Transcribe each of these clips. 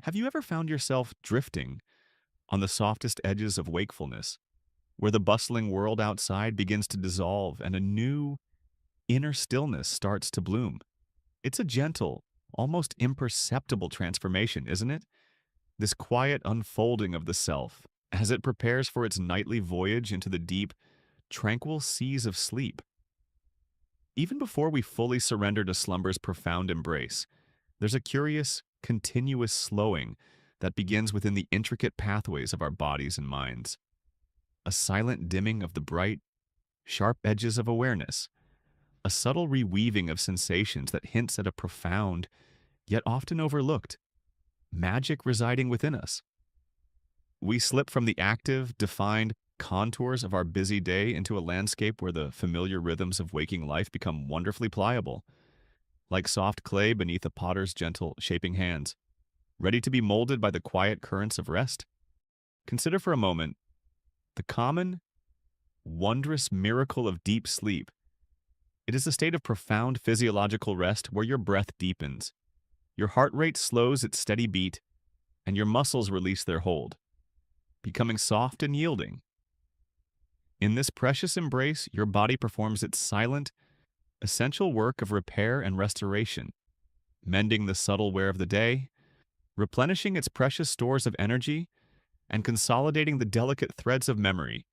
Have you ever found yourself drifting on the softest edges of wakefulness, where the bustling world outside begins to dissolve and a new inner stillness starts to bloom? It's a gentle, almost imperceptible transformation, isn't it? This quiet unfolding of the self as it prepares for its nightly voyage into the deep, tranquil seas of sleep. Even before we fully surrender to slumber's profound embrace, there's a curious, continuous slowing that begins within the intricate pathways of our bodies and minds. A silent dimming of the bright, sharp edges of awareness, a subtle reweaving of sensations that hints at a profound, yet often overlooked, magic residing within us. We slip from the active, defined contours of our busy day into a landscape where the familiar rhythms of waking life become wonderfully pliable, like soft clay beneath a potter's gentle, shaping hands, ready to be molded by the quiet currents of rest. Consider for a moment the common, wondrous miracle of deep sleep. It is a state of profound physiological rest where your breath deepens, your heart rate slows its steady beat, and your muscles release their hold, becoming soft and yielding. In this precious embrace, your body performs its silent, essential work of repair and restoration, mending the subtle wear of the day, replenishing its precious stores of energy, and consolidating the delicate threads of memory.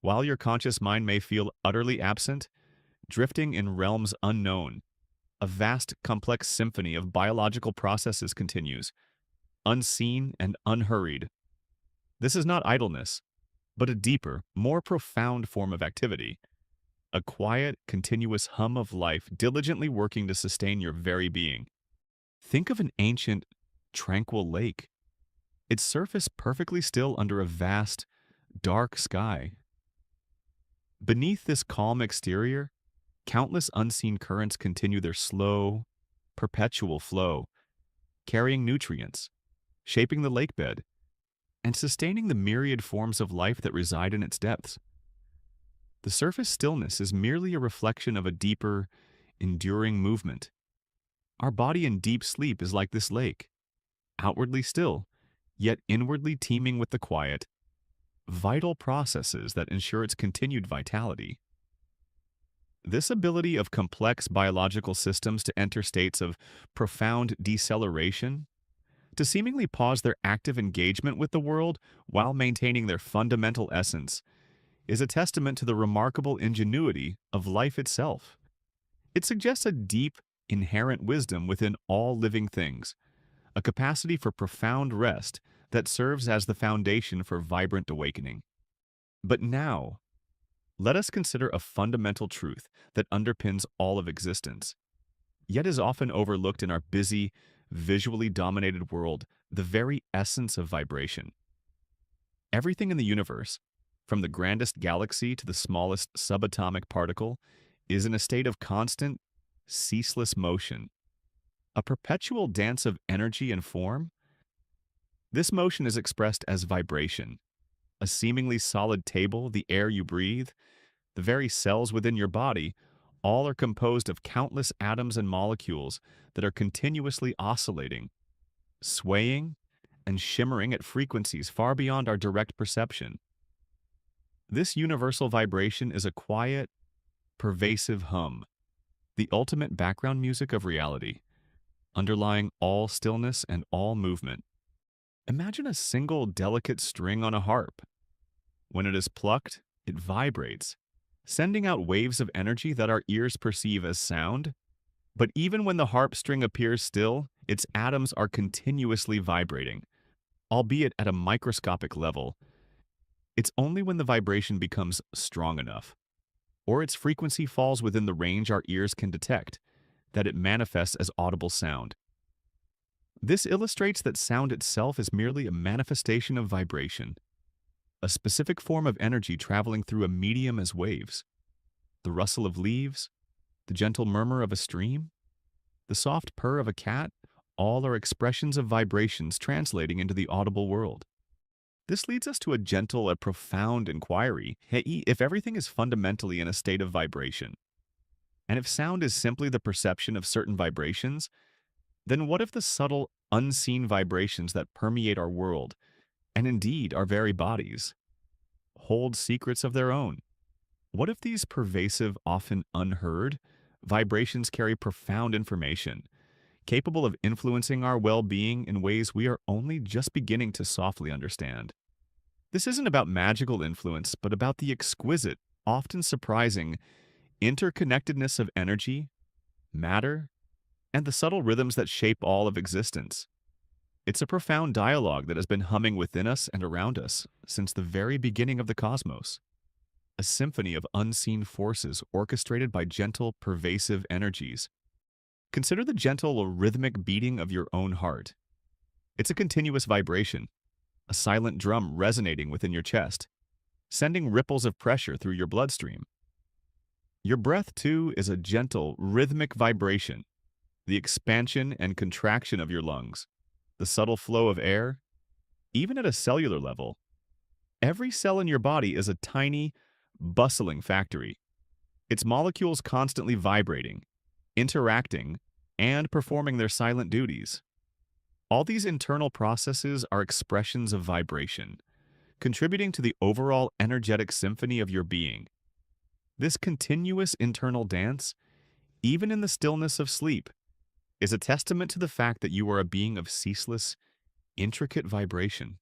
While your conscious mind may feel utterly absent, drifting in realms unknown, a vast, complex symphony of biological processes continues, unseen and unhurried. This is not idleness, but a deeper, more profound form of activity, a quiet, continuous hum of life diligently working to sustain your very being. Think of an ancient, tranquil lake, its surface perfectly still under a vast, dark sky. Beneath this calm exterior, countless unseen currents continue their slow, perpetual flow, carrying nutrients, shaping the lake bed, and sustaining the myriad forms of life that reside in its depths. The surface stillness is merely a reflection of a deeper, enduring movement. Our body in deep sleep is like this lake, outwardly still, yet inwardly teeming with the quiet, vital processes that ensure its continued vitality. This ability of complex biological systems to enter states of profound deceleration, to seemingly pause their active engagement with the world while maintaining their fundamental essence, is a testament to the remarkable ingenuity of life itself. It suggests a deep, inherent wisdom within all living things, a capacity for profound rest that serves as the foundation for vibrant awakening. But now, let us consider a fundamental truth that underpins all of existence, yet is often overlooked in our busy, visually dominated world, the very essence of vibration. Everything in the universe, from the grandest galaxy to the smallest subatomic particle, is in a state of constant, ceaseless motion, a perpetual dance of energy and form. This motion is expressed as vibration, a seemingly solid table, the air you breathe, the very cells within your body, all are composed of countless atoms and molecules that are continuously oscillating, swaying, and shimmering at frequencies far beyond our direct perception. This universal vibration is a quiet, pervasive hum, the ultimate background music of reality, underlying all stillness and all movement. Imagine a single delicate string on a harp. When it is plucked, it vibrates, sending out waves of energy that our ears perceive as sound. But even when the harp string appears still, its atoms are continuously vibrating, albeit at a microscopic level. It's only when the vibration becomes strong enough, or its frequency falls within the range our ears can detect, that it manifests as audible sound. This illustrates that sound itself is merely a manifestation of vibration, a specific form of energy traveling through a medium as waves. The rustle of leaves, the gentle murmur of a stream, the soft purr of a cat, all are expressions of vibrations translating into the audible world. This leads us to a gentle, a profound inquiry. Hey, if everything is fundamentally in a state of vibration, and if sound is simply the perception of certain vibrations, Then what if the subtle, unseen vibrations that permeate our world, and indeed our very bodies, hold secrets of their own? What if these pervasive, often unheard, vibrations carry profound information, capable of influencing our well-being in ways we are only just beginning to softly understand? This isn't about magical influence, but about the exquisite, often surprising, interconnectedness of energy, matter, and the subtle rhythms that shape all of existence. It's a profound dialogue that has been humming within us and around us since the very beginning of the cosmos. A symphony of unseen forces orchestrated by gentle, pervasive energies. Consider the gentle, rhythmic beating of your own heart. It's a continuous vibration, a silent drum resonating within your chest, sending ripples of pressure through your bloodstream. Your breath, too, is a gentle, rhythmic vibration, the expansion and contraction of your lungs, the subtle flow of air, even at a cellular level. Every cell in your body is a tiny, bustling factory, its molecules constantly vibrating, interacting, and performing their silent duties. All these internal processes are expressions of vibration, contributing to the overall energetic symphony of your being. This continuous internal dance, even in the stillness of sleep, is a testament to the fact that you are a being of ceaseless, intricate vibration.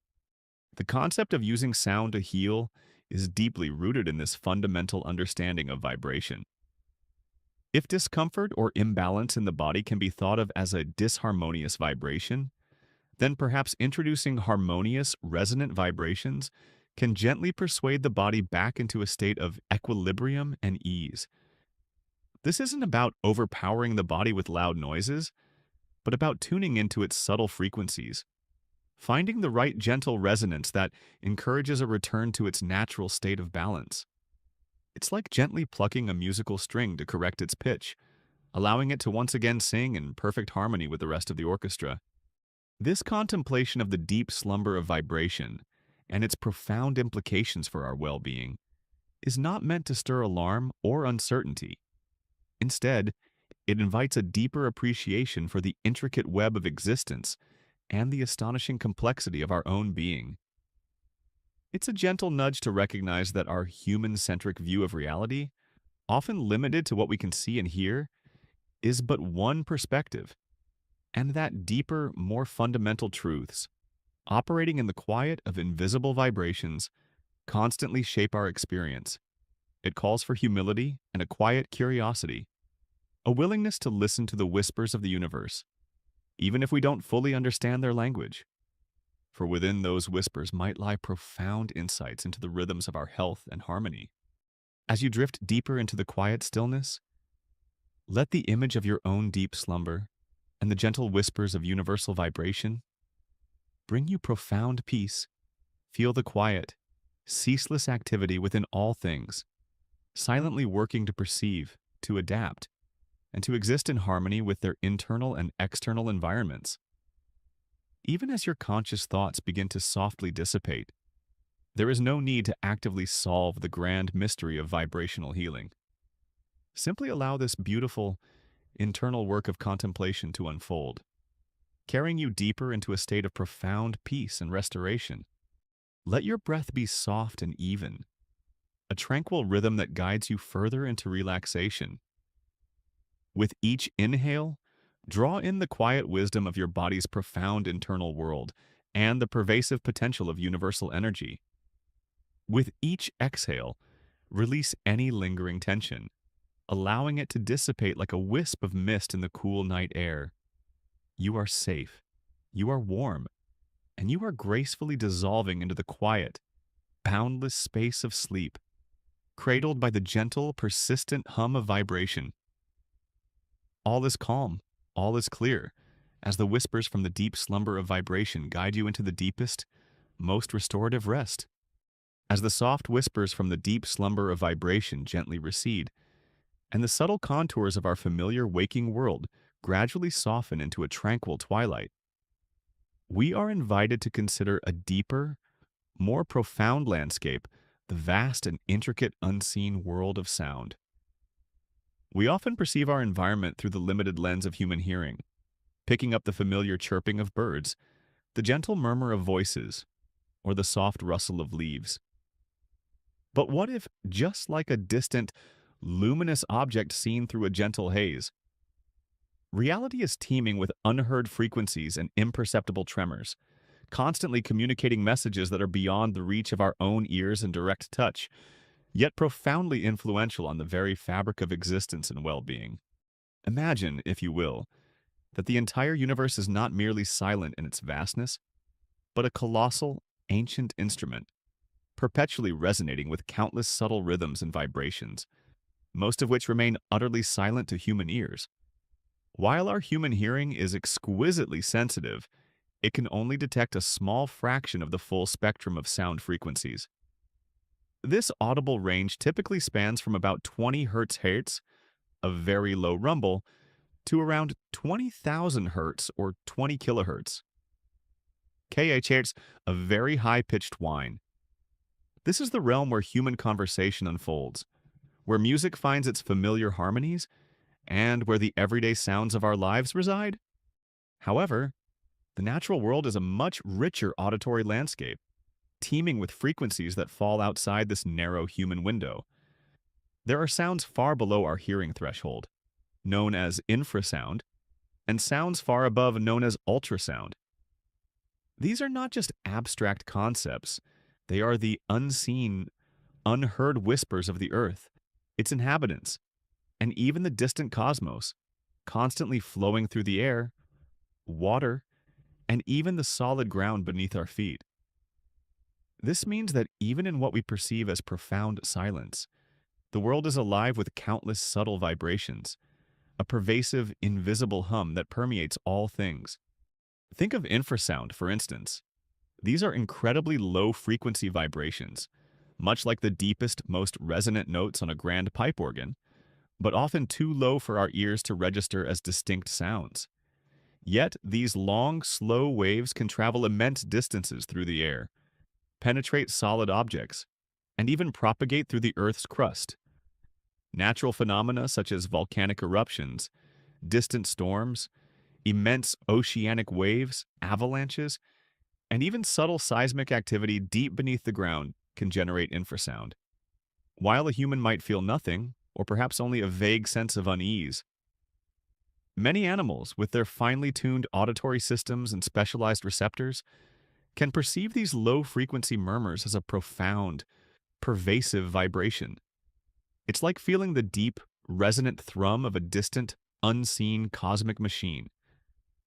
The concept of using sound to heal is deeply rooted in this fundamental understanding of vibration. If discomfort or imbalance in the body can be thought of as a disharmonious vibration, then perhaps introducing harmonious, resonant vibrations can gently persuade the body back into a state of equilibrium and ease. This isn't about overpowering the body with loud noises, but about tuning into its subtle frequencies, finding the right gentle resonance that encourages a return to its natural state of balance. It's like gently plucking a musical string to correct its pitch, allowing it to once again sing in perfect harmony with the rest of the orchestra. This contemplation of the deep slumber of vibration and its profound implications for our well-being is not meant to stir alarm or uncertainty. Instead, it invites a deeper appreciation for the intricate web of existence and the astonishing complexity of our own being. It's a gentle nudge to recognize that our human-centric view of reality, often limited to what we can see and hear, is but one perspective, and that deeper, more fundamental truths, operating in the quiet of invisible vibrations, constantly shape our experience. It calls for humility and a quiet curiosity, a willingness to listen to the whispers of the universe, even if we don't fully understand their language. For within those whispers might lie profound insights into the rhythms of our health and harmony. As you drift deeper into the quiet stillness, let the image of your own deep slumber and the gentle whispers of universal vibration bring you profound peace. Feel the quiet, ceaseless activity within all things, silently working to perceive, to adapt, and to exist in harmony with their internal and external environments. Even as your conscious thoughts begin to softly dissipate, there is no need to actively solve the grand mystery of vibrational healing. Simply allow this beautiful, internal work of contemplation to unfold, carrying you deeper into a state of profound peace and restoration. Let your breath be soft and even, a tranquil rhythm that guides you further into relaxation. With each inhale, draw in the quiet wisdom of your body's profound internal world and the pervasive potential of universal energy. With each exhale, release any lingering tension, allowing it to dissipate like a wisp of mist in the cool night air. You are safe, you are warm, and you are gracefully dissolving into the quiet, boundless space of sleep, cradled by the gentle, persistent hum of vibration. All is calm, all is clear, as the whispers from the deep slumber of vibration guide you into the deepest, most restorative rest. As the soft whispers from the deep slumber of vibration gently recede, and the subtle contours of our familiar waking world gradually soften into a tranquil twilight, we are invited to consider a deeper, more profound landscape, the vast and intricate unseen world of sound. We often perceive our environment through the limited lens of human hearing, picking up the familiar chirping of birds, the gentle murmur of voices, or the soft rustle of leaves. But what if, just like a distant, luminous object seen through a gentle haze, reality is teeming with unheard frequencies and imperceptible tremors, constantly communicating messages that are beyond the reach of our own ears and direct touch, yet profoundly influential on the very fabric of existence and well-being? Imagine, if you will, that the entire universe is not merely silent in its vastness, but a colossal, ancient instrument, perpetually resonating with countless subtle rhythms and vibrations, most of which remain utterly silent to human ears. While our human hearing is exquisitely sensitive, it can only detect a small fraction of the full spectrum of sound frequencies. This audible range typically spans from about 20 Hz, a very low rumble, to around 20,000 Hz or 20 kHz, kHz, a very high-pitched whine. This is the realm where human conversation unfolds, where music finds its familiar harmonies, and where the everyday sounds of our lives reside. However, the natural world is a much richer auditory landscape, teeming with frequencies that fall outside this narrow human window. There are sounds far below our hearing threshold, known as infrasound, and sounds far above known as ultrasound. These are not just abstract concepts, they are the unseen, unheard whispers of the earth, its inhabitants, and even the distant cosmos, constantly flowing through the air, water, and even the solid ground beneath our feet. This means that even in what we perceive as profound silence, the world is alive with countless subtle vibrations, a pervasive, invisible hum that permeates all things. Think of infrasound, for instance. These are incredibly low-frequency vibrations, much like the deepest, most resonant notes on a grand pipe organ, but often too low for our ears to register as distinct sounds. Yet, these long, slow waves can travel immense distances through the air, penetrate solid objects, and even propagate through the Earth's crust. Natural phenomena such as volcanic eruptions, distant storms, immense oceanic waves, avalanches, and even subtle seismic activity deep beneath the ground can generate infrasound. While a human might feel nothing, or perhaps only a vague sense of unease, many animals, with their finely tuned auditory systems and specialized receptors, can perceive these low-frequency murmurs as a profound, pervasive vibration. It's like feeling the deep, resonant thrum of a distant, unseen cosmic machine,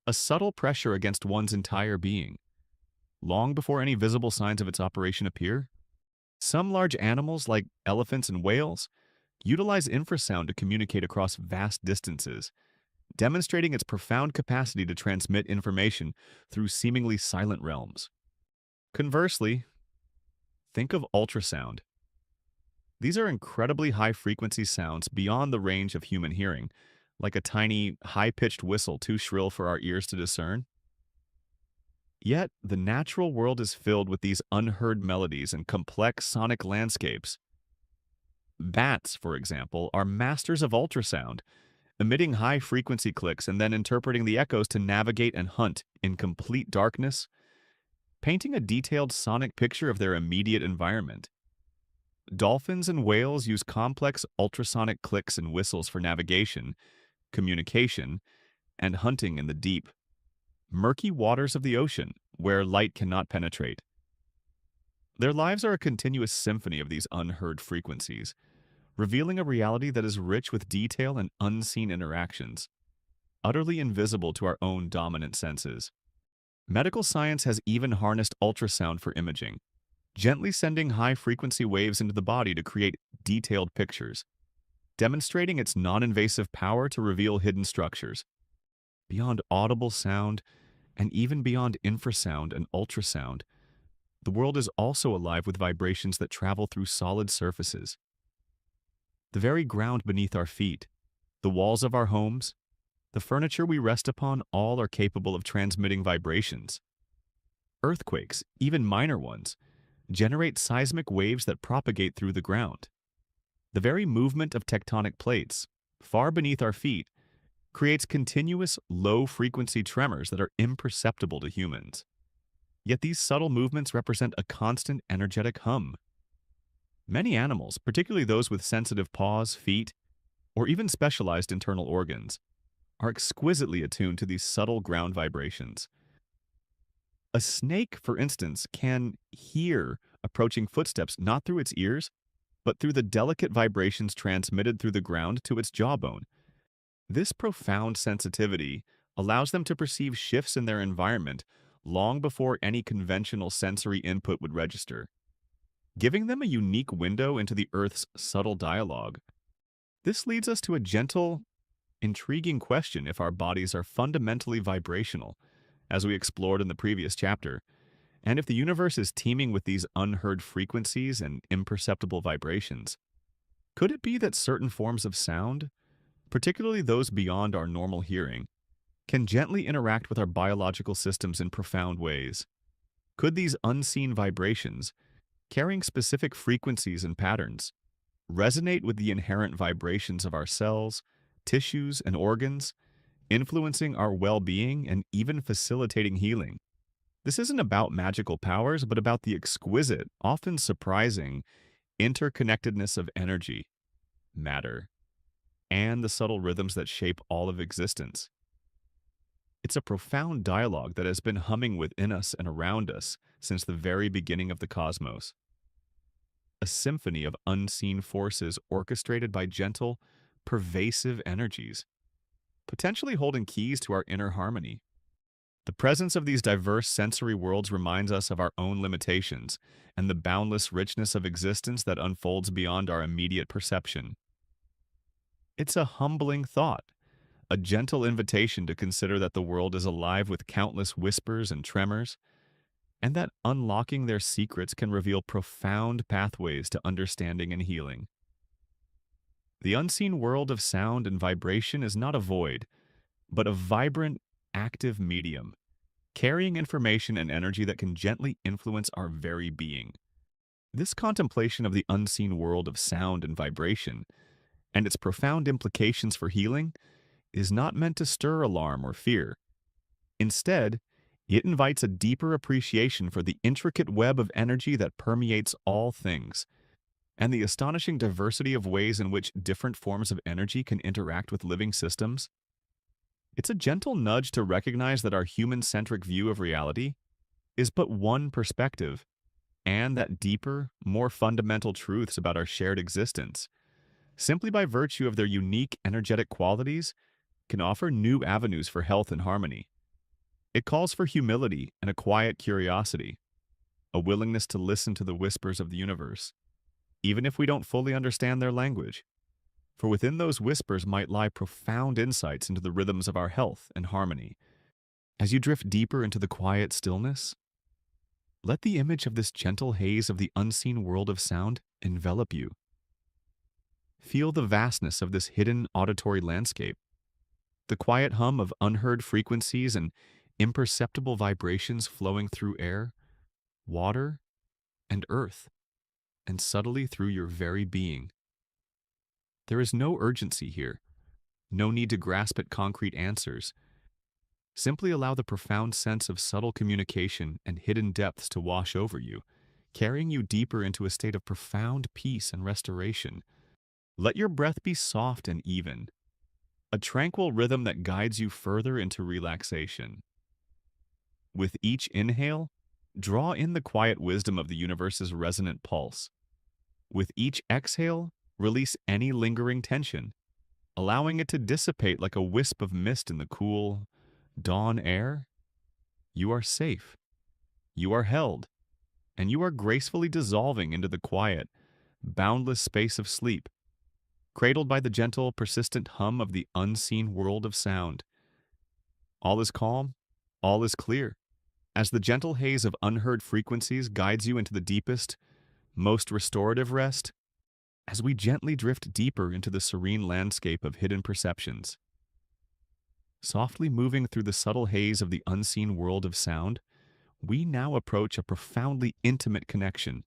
a subtle pressure against one's entire being. Long before any visible signs of its operation appear, some large animals, like elephants and whales, utilize infrasound to communicate across vast distances, demonstrating its profound capacity to transmit information through seemingly silent realms. Conversely, think of ultrasound. These are incredibly high-frequency sounds beyond the range of human hearing, like a tiny, high-pitched whistle too shrill for our ears to discern. Yet, the natural world is filled with these unheard melodies and complex sonic landscapes. Bats, for example, are masters of ultrasound, emitting high-frequency clicks and then interpreting the echoes to navigate and hunt in complete darkness, painting a detailed sonic picture of their immediate environment. Dolphins and whales use complex ultrasonic clicks and whistles for navigation, communication, and hunting in the deep, murky waters of the ocean, where light cannot penetrate. Their lives are a continuous symphony of these unheard frequencies, revealing a reality that is rich with detail and unseen interactions, utterly invisible to our own dominant senses. Medical science has even harnessed ultrasound for imaging, gently sending high-frequency waves into the body to create detailed pictures, demonstrating its non-invasive power to reveal hidden structures. Beyond audible sound, and even beyond infrasound and ultrasound, the world is also alive with vibrations that travel through solid surfaces. The very ground beneath our feet, the walls of our homes, the furniture we rest upon, all are capable of transmitting vibrations. Earthquakes, even minor ones, generate seismic waves that propagate through the ground. The very movement of tectonic plates, far beneath our feet, creates continuous low-frequency tremors that are imperceptible to humans. Yet these subtle movements represent a constant energetic hum. Many animals, particularly those with sensitive paws, feet, or even specialized internal organs, are exquisitely attuned to these subtle ground vibrations. A snake, for instance, can hear approaching footsteps not through its ears, but through the delicate vibrations transmitted through the ground to its jawbone. This profound sensitivity allows them to perceive shifts in their environment long before any conventional sensory input would register, giving them a unique window into the Earth's subtle dialogue. This leads us to a gentle, intriguing question if our bodies are fundamentally vibrational, as we explored in the previous chapter, and if the universe is teeming with these unheard frequencies and imperceptible vibrations. Could it be that certain forms of sound, particularly those beyond our normal hearing, can gently interact with our biological systems in profound ways? Could these unseen vibrations, carrying specific frequencies and patterns, resonate with the inherent vibrations of our cells, tissues, and organs, influencing our well-being and even facilitating healing? This isn't about magical powers, but about the exquisite, often surprising, interconnectedness of energy, matter, and the subtle rhythms that shape all of existence. It's a profound dialogue that has been humming within us and around us since the very beginning of the cosmos. A symphony of unseen forces orchestrated by gentle, pervasive energies, potentially holding keys to our inner harmony. The presence of these diverse sensory worlds reminds us of our own limitations and the boundless richness of existence that unfolds beyond our immediate perception. It's a humbling thought, a gentle invitation to consider that the world is alive with countless whispers and tremors, and that unlocking their secrets can reveal profound pathways to understanding and healing. The unseen world of sound and vibration is not a void, but a vibrant, active medium, carrying information and energy that can gently influence our very being. This contemplation of the unseen world of sound and vibration, and its profound implications for healing, is not meant to stir alarm or fear. Instead, it invites a deeper appreciation for the intricate web of energy that permeates all things, and the astonishing diversity of ways in which different forms of energy can interact with living systems. It's a gentle nudge to recognize that our human-centric view of reality is but one perspective, and that deeper, more fundamental truths about our shared existence, simply by virtue of their unique energetic qualities, can offer new avenues for health and harmony. It calls for humility and a quiet curiosity, a willingness to listen to the whispers of the universe, even if we don't fully understand their language. For within those whispers might lie profound insights into the rhythms of our health and harmony. As you drift deeper into the quiet stillness, let the image of this gentle haze of the unseen world of sound envelop you. Feel the vastness of this hidden auditory landscape, the quiet hum of unheard frequencies and imperceptible vibrations flowing through air, water, and earth, and subtly through your very being. There is no urgency here, no need to grasp at concrete answers. Simply allow the profound sense of subtle communication and hidden depths to wash over you, carrying you deeper into a state of profound peace and restoration. Let your breath be soft and even, a tranquil rhythm that guides you further into relaxation. With each inhale, draw in the quiet wisdom of the universe's resonant pulse. With each exhale, release any lingering tension, allowing it to dissipate like a wisp of mist in the cool, dawn air. You are safe, you are held, and you are gracefully dissolving into the quiet, boundless space of sleep, cradled by the gentle, persistent hum of the unseen world of sound. All is calm, all is clear, as the gentle haze of unheard frequencies guides you into the deepest, most restorative rest, as we gently drift deeper into the serene landscape of hidden perceptions. Softly moving through the subtle haze of the unseen world of sound, we now approach a profoundly intimate connection,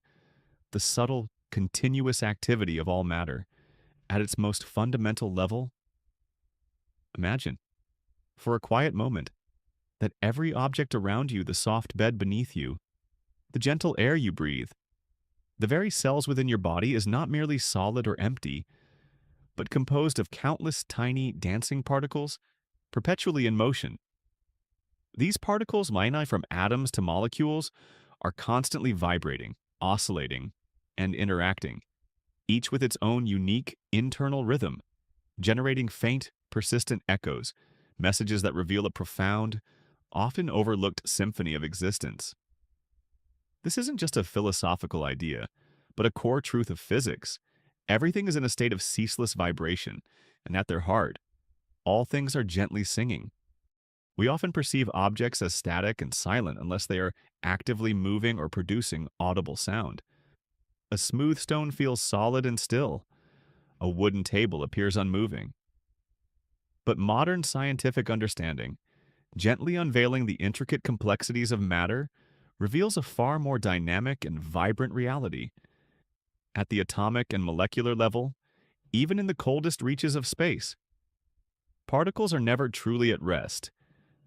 the subtle, continuous activity of all matter. At its most fundamental level, Imagine, for a quiet moment, that every object around you, the soft bed beneath you, the gentle air you breathe, the very cells within your body is not merely solid or empty, but composed of countless tiny dancing particles perpetually in motion. These particles, minute from atoms to molecules, are constantly vibrating, oscillating, and interacting, each with its own unique internal rhythm, generating faint, persistent echoes, messages that reveal a profound, often overlooked symphony of existence. This isn't just a philosophical idea, but a core truth of physics. Everything is in a state of ceaseless vibration, and at their heart, all things are gently singing. We often perceive objects as static and silent unless they are actively moving or producing audible sound. A smooth stone feels solid and still. A wooden table appears unmoving. But modern scientific understanding, gently unveiling the intricate complexities of matter, reveals a far more dynamic and vibrant reality. At the atomic and molecular level, even in the coldest reaches of space, particles are never truly at rest.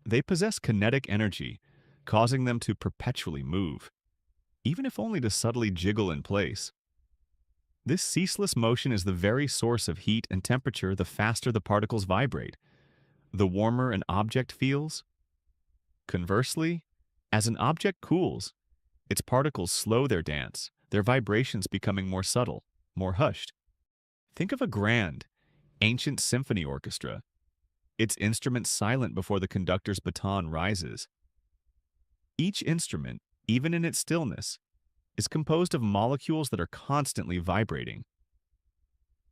They possess kinetic energy, causing them to perpetually move, even if only to subtly jiggle in place. This ceaseless motion is the very source of heat and temperature. The faster the particles vibrate, the warmer an object feels. Conversely, as an object cools, its particles slow their dance, their vibrations becoming more subtle, more hushed. Think of a grand, ancient symphony orchestra, its instruments silent before the conductor's baton rises. Each instrument, even in its stillness, is composed of molecules that are constantly vibrating.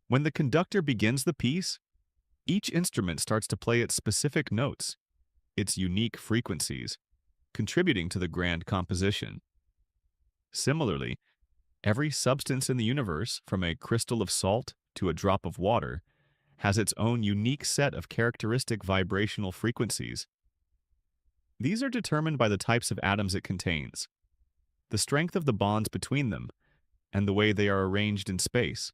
When the conductor begins the piece, each instrument starts to play its specific notes, its unique frequencies, contributing to the grand composition. Similarly, every substance in the universe, from a crystal of salt to a drop of water, has its own unique set of characteristic vibrational frequencies. These are determined by the types of atoms it contains, the strength of the bonds between them, and the way they are arranged in space.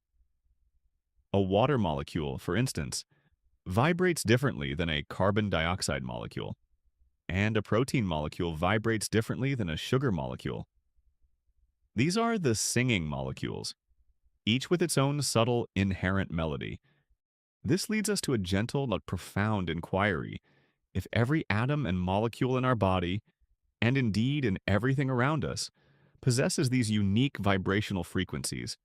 A water molecule, for instance, vibrates differently than a carbon dioxide molecule, and a protein molecule vibrates differently than a sugar molecule. These are the singing molecules, each with its own subtle, inherent melody. This leads us to a gentle but profound inquiry. If every atom and molecule in our body, and indeed in everything around us, possesses these unique vibrational frequencies,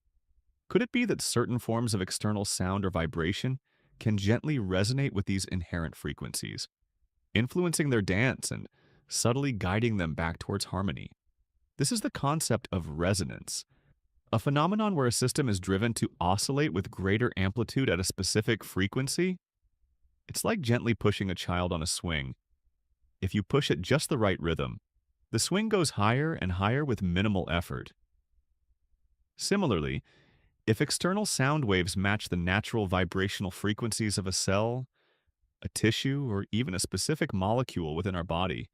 could it be that certain forms of external sound or vibration can gently resonate with these inherent frequencies, influencing their dance and subtly guiding them back towards harmony? This is the concept of resonance, a phenomenon where a system is driven to oscillate with greater amplitude at a specific frequency. It's like gently pushing a child on a swing. If you push at just the right rhythm, the swing goes higher and higher with minimal effort. Similarly, if external sound waves match the natural vibrational frequencies of a cell, a tissue, or even a specific molecule within our body,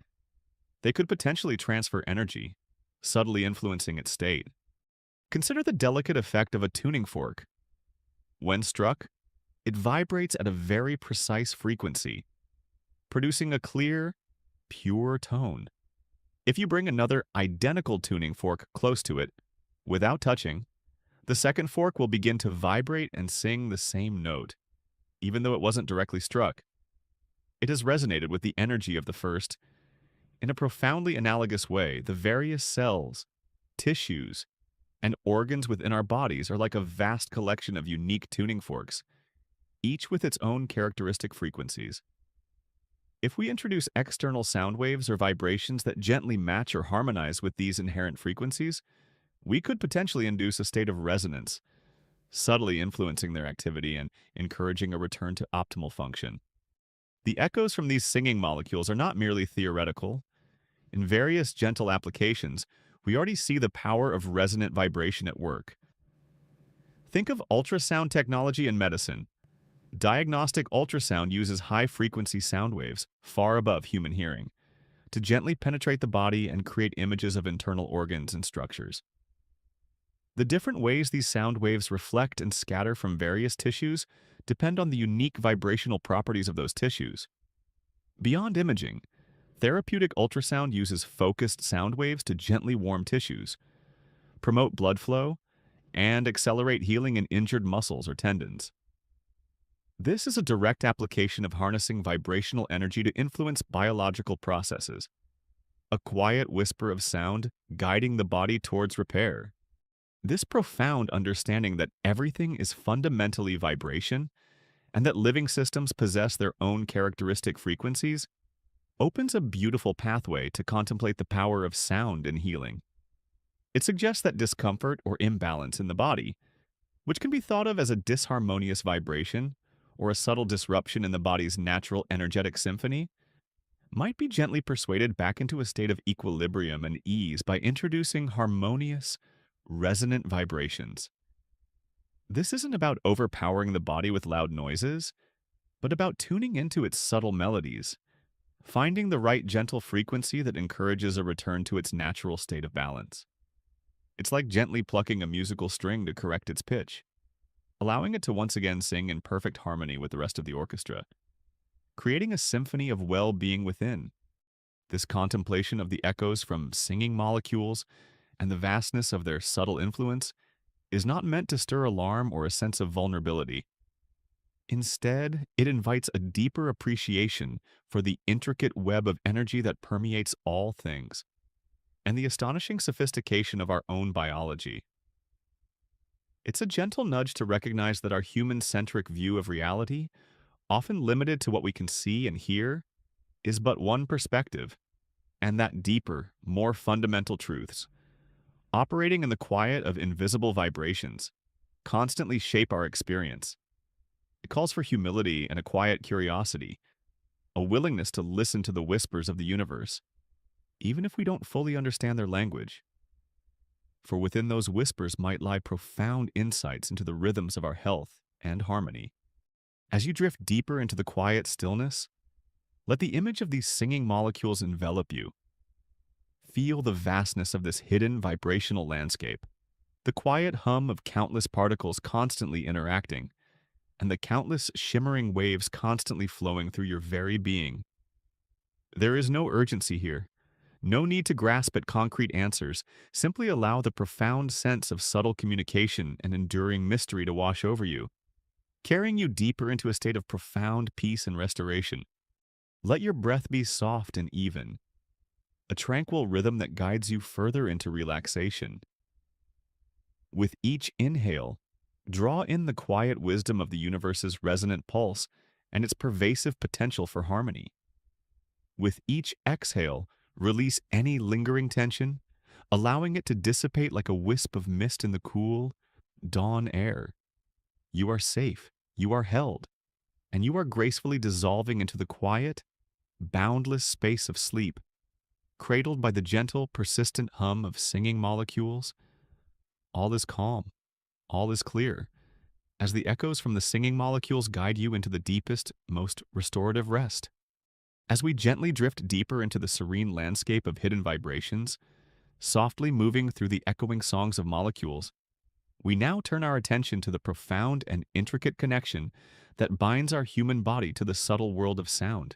they could potentially transfer energy, subtly influencing its state. Consider the delicate effect of a tuning fork. When struck, it vibrates at a very precise frequency, producing a clear, pure tone. If you bring another identical tuning fork close to it, without touching, the second fork will begin to vibrate and sing the same note, even though it wasn't directly struck. It has resonated with the energy of the first. In a profoundly analogous way, the various cells, tissues, and organs within our bodies are like a vast collection of unique tuning forks, each with its own characteristic frequencies. If we introduce external sound waves or vibrations that gently match or harmonize with these inherent frequencies, we could potentially induce a state of resonance, subtly influencing their activity and encouraging a return to optimal function. The echoes from these singing molecules are not merely theoretical. In various gentle applications, we already see the power of resonant vibration at work. Think of ultrasound technology in medicine. Diagnostic ultrasound uses high-frequency sound waves, far above human hearing, to gently penetrate the body and create images of internal organs and structures. The different ways these sound waves reflect and scatter from various tissues depend on the unique vibrational properties of those tissues. Beyond imaging, therapeutic ultrasound uses focused sound waves to gently warm tissues, promote blood flow, and accelerate healing in injured muscles or tendons. This is a direct application of harnessing vibrational energy to influence biological processes, a quiet whisper of sound guiding the body towards repair. This profound understanding that everything is fundamentally vibration and that living systems possess their own characteristic frequencies opens a beautiful pathway to contemplate the power of sound in healing. It suggests that discomfort or imbalance in the body, which can be thought of as a disharmonious vibration or a subtle disruption in the body's natural energetic symphony, might be gently persuaded back into a state of equilibrium and ease by introducing harmonious, resonant vibrations. This isn't about overpowering the body with loud noises, but about tuning into its subtle melodies, finding the right gentle frequency that encourages a return to its natural state of balance. It's like gently plucking a musical string to correct its pitch, allowing it to once again sing in perfect harmony with the rest of the orchestra, creating a symphony of well-being within. This contemplation of the echoes from singing molecules and the vastness of their subtle influence is not meant to stir alarm or a sense of vulnerability. Instead, it invites a deeper appreciation for the intricate web of energy that permeates all things, and the astonishing sophistication of our own biology. It's a gentle nudge to recognize that our human-centric view of reality, often limited to what we can see and hear, is but one perspective, and that deeper, more fundamental truths, operating in the quiet of invisible vibrations, constantly shape our experience. It calls for humility and a quiet curiosity, a willingness to listen to the whispers of the universe, even if we don't fully understand their language. For within those whispers might lie profound insights into the rhythms of our health and harmony. As you drift deeper into the quiet stillness, let the image of these singing molecules envelop you. Feel the vastness of this hidden vibrational landscape, the quiet hum of countless particles constantly interacting, and the countless shimmering waves constantly flowing through your very being. There is no urgency here, no need to grasp at concrete answers. Simply allow the profound sense of subtle communication and enduring mystery to wash over you, carrying you deeper into a state of profound peace and restoration. Let your breath be soft and even, a tranquil rhythm that guides you further into relaxation. With each inhale, draw in the quiet wisdom of the universe's resonant pulse and its pervasive potential for harmony. With each exhale, release any lingering tension, allowing it to dissipate like a wisp of mist in the cool, dawn air. You are safe, you are held, and you are gracefully dissolving into the quiet, boundless space of sleep, cradled by the gentle, persistent hum of singing molecules. All is calm, all is clear, as the echoes from the singing molecules guide you into the deepest, most restorative rest. As we gently drift deeper into the serene landscape of hidden vibrations, softly moving through the echoing songs of molecules, we now turn our attention to the profound and intricate connection that binds our human body to the subtle world of sound.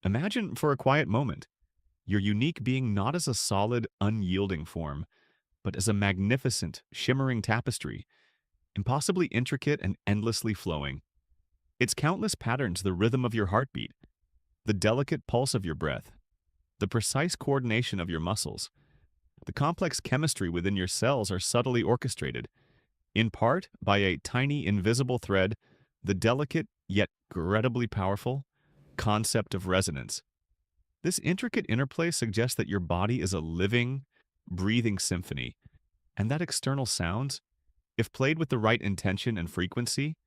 Imagine, for a quiet moment, your unique being not as a solid, unyielding form, but as a magnificent, shimmering tapestry, impossibly intricate and endlessly flowing. Its countless patterns, the rhythm of your heartbeat, the delicate pulse of your breath, the precise coordination of your muscles, the complex chemistry within your cells are subtly orchestrated, in part by a tiny invisible thread, the delicate yet incredibly powerful concept of resonance. This intricate interplay suggests that your body is a living, breathing symphony, and that external sounds, if played with the right intention and frequency,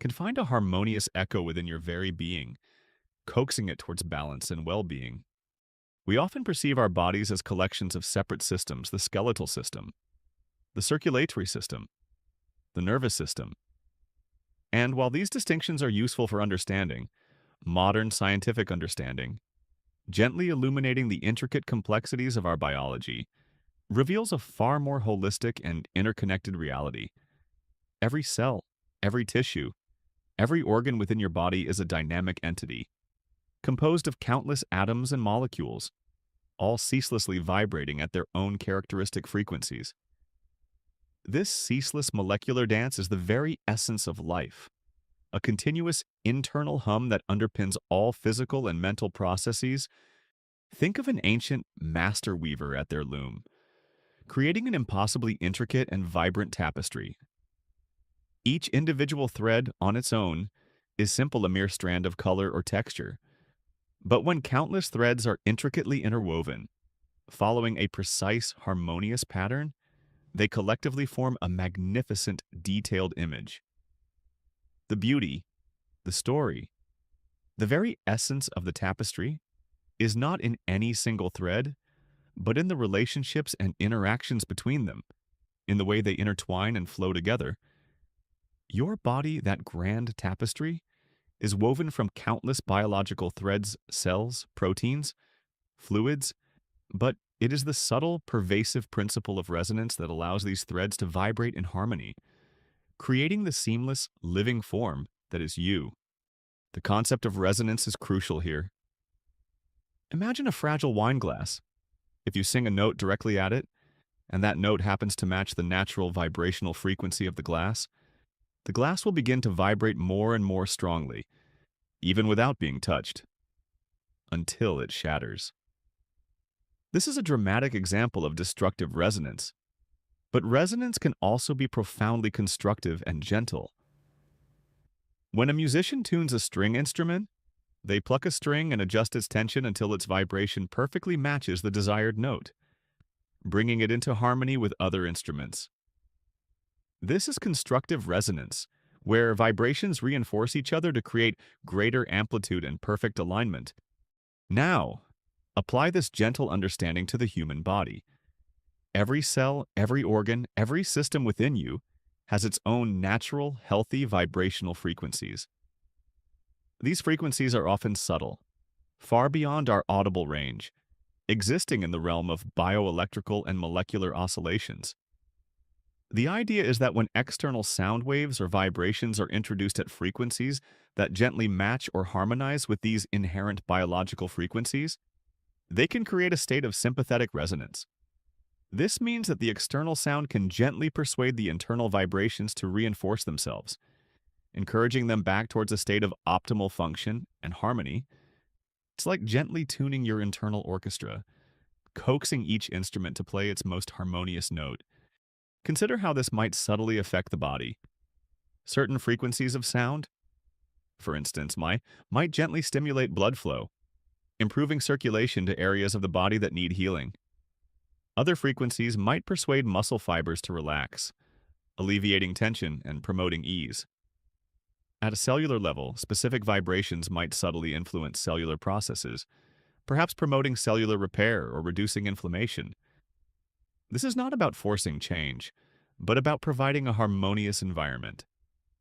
can find a harmonious echo within your very being, coaxing it towards balance and well-being. We often perceive our bodies as collections of separate systems: the skeletal system, the circulatory system, the nervous system. And while these distinctions are useful for understanding, modern scientific understanding, gently illuminating the intricate complexities of our biology, reveals a far more holistic and interconnected reality. Every cell, every tissue, Every organ within your body is a dynamic entity, composed of countless atoms and molecules, all ceaselessly vibrating at their own characteristic frequencies. This ceaseless molecular dance is the very essence of life, a continuous internal hum that underpins all physical and mental processes. Think of an ancient master weaver at their loom, creating an impossibly intricate and vibrant tapestry. Each individual thread, on its own, is simple a mere strand of color or texture. But when countless threads are intricately interwoven, following a precise, harmonious pattern, they collectively form a magnificent, detailed image. The beauty, the story, the very essence of the tapestry is not in any single thread, but in the relationships and interactions between them, in the way they intertwine and flow together. Your body, that grand tapestry, is woven from countless biological threads, cells, proteins, fluids, but it is the subtle, pervasive principle of resonance that allows these threads to vibrate in harmony, creating the seamless, living form that is you. The concept of resonance is crucial here. Imagine a fragile wine glass. If you sing a note directly at it, and that note happens to match the natural vibrational frequency of the glass will begin to vibrate more and more strongly, even without being touched, until it shatters. This is a dramatic example of destructive resonance, but resonance can also be profoundly constructive and gentle. When a musician tunes a string instrument, they pluck a string and adjust its tension until its vibration perfectly matches the desired note, bringing it into harmony with other instruments. This is constructive resonance, where vibrations reinforce each other to create greater amplitude and perfect alignment. Now, apply this gentle understanding to the human body. Every cell, every organ, every system within you has its own natural, healthy vibrational frequencies. These frequencies are often subtle, far beyond our audible range, existing in the realm of bioelectrical and molecular oscillations. The idea is that when external sound waves or vibrations are introduced at frequencies that gently match or harmonize with these inherent biological frequencies, they can create a state of sympathetic resonance. This means that the external sound can gently persuade the internal vibrations to reinforce themselves, encouraging them back towards a state of optimal function and harmony. It's like gently tuning your internal orchestra, coaxing each instrument to play its most harmonious note. Consider how this might subtly affect the body. Certain frequencies of sound, for instance, might gently stimulate blood flow, improving circulation to areas of the body that need healing. Other frequencies might persuade muscle fibers to relax, alleviating tension and promoting ease. At a cellular level, specific vibrations might subtly influence cellular processes, perhaps promoting cellular repair or reducing inflammation. This is not about forcing change, but about providing a harmonious environment,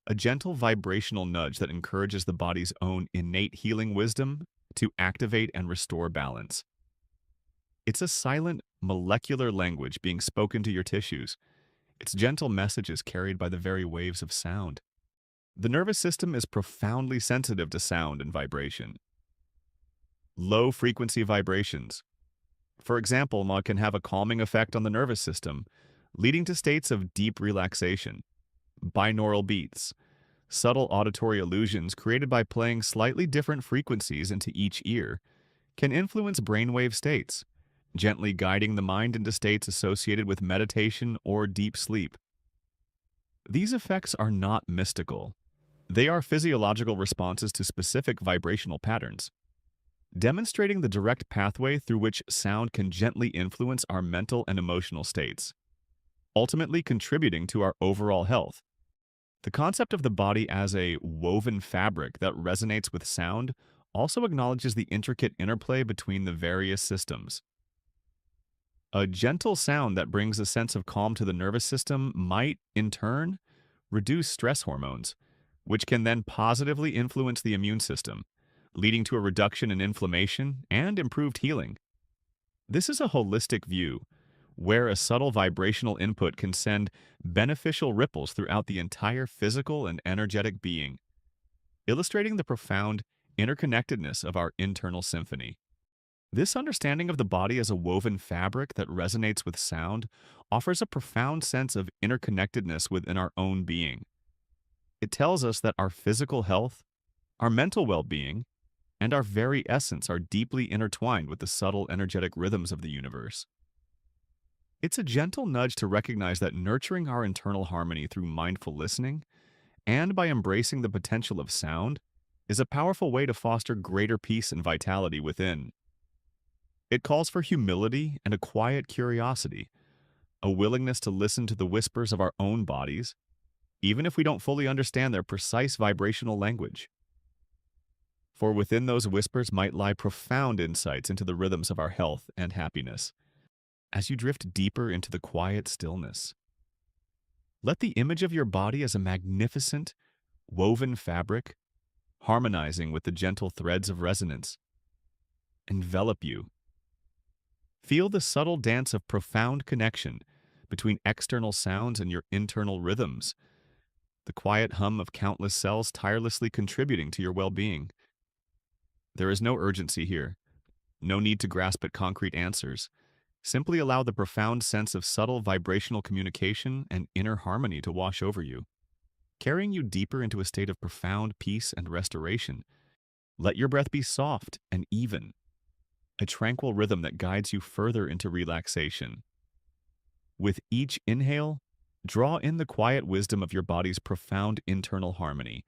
a gentle vibrational nudge that encourages the body's own innate healing wisdom to activate and restore balance. It's a silent, molecular language being spoken to your tissues. Its gentle messages carried by the very waves of sound. The nervous system is profoundly sensitive to sound and vibration. Low-frequency vibrations, for example, can have a calming effect on the nervous system, leading to states of deep relaxation. Binaural beats, subtle auditory illusions created by playing slightly different frequencies into each ear, can influence brainwave states, gently guiding the mind into states associated with meditation or deep sleep. These effects are not mystical. They are physiological responses to specific vibrational patterns, demonstrating the direct pathway through which sound can gently influence our mental and emotional states, ultimately contributing to our overall health. The concept of the body as a woven fabric that resonates with sound also acknowledges the intricate interplay between the various systems. A gentle sound that brings a sense of calm to the nervous system might, in turn, reduce stress hormones, which can then positively influence the immune system, leading to a reduction in inflammation and improved healing. This is a holistic view, where a subtle vibrational input can send beneficial ripples throughout the entire physical and energetic being. illustrating the profound interconnectedness of our internal symphony. This understanding of the body as a woven fabric that resonates with sound offers a profound sense of interconnectedness within our own being. It tells us that our physical health, our mental well-being, and our very essence are deeply intertwined with the subtle energetic rhythms of the universe. It's a gentle nudge to recognize that nurturing our internal harmony through mindful listening and by embracing the potential of sound is a powerful way to foster greater peace and vitality within. It calls for humility and a quiet curiosity, a willingness to listen to the whispers of our own bodies, even if we don't fully understand their precise vibrational language. For within those whispers might lie profound insights into the rhythms of our health and happiness. As you drift deeper into the quiet stillness, let the image of your body as a magnificent, woven fabric, harmonizing with the gentle threads of resonance, envelop you. Feel the subtle dance of profound connection between external sounds and your internal rhythms, the quiet hum of countless cells tirelessly contributing to your well-being. There is no urgency here, no need to grasp at concrete answers. Simply allow the profound sense of subtle vibrational communication and inner harmony to wash over you, carrying you deeper into a state of profound peace and restoration. Let your breath be soft and even, a tranquil rhythm that guides you further into relaxation. With each inhale, draw in the quiet wisdom of your body's profound internal harmony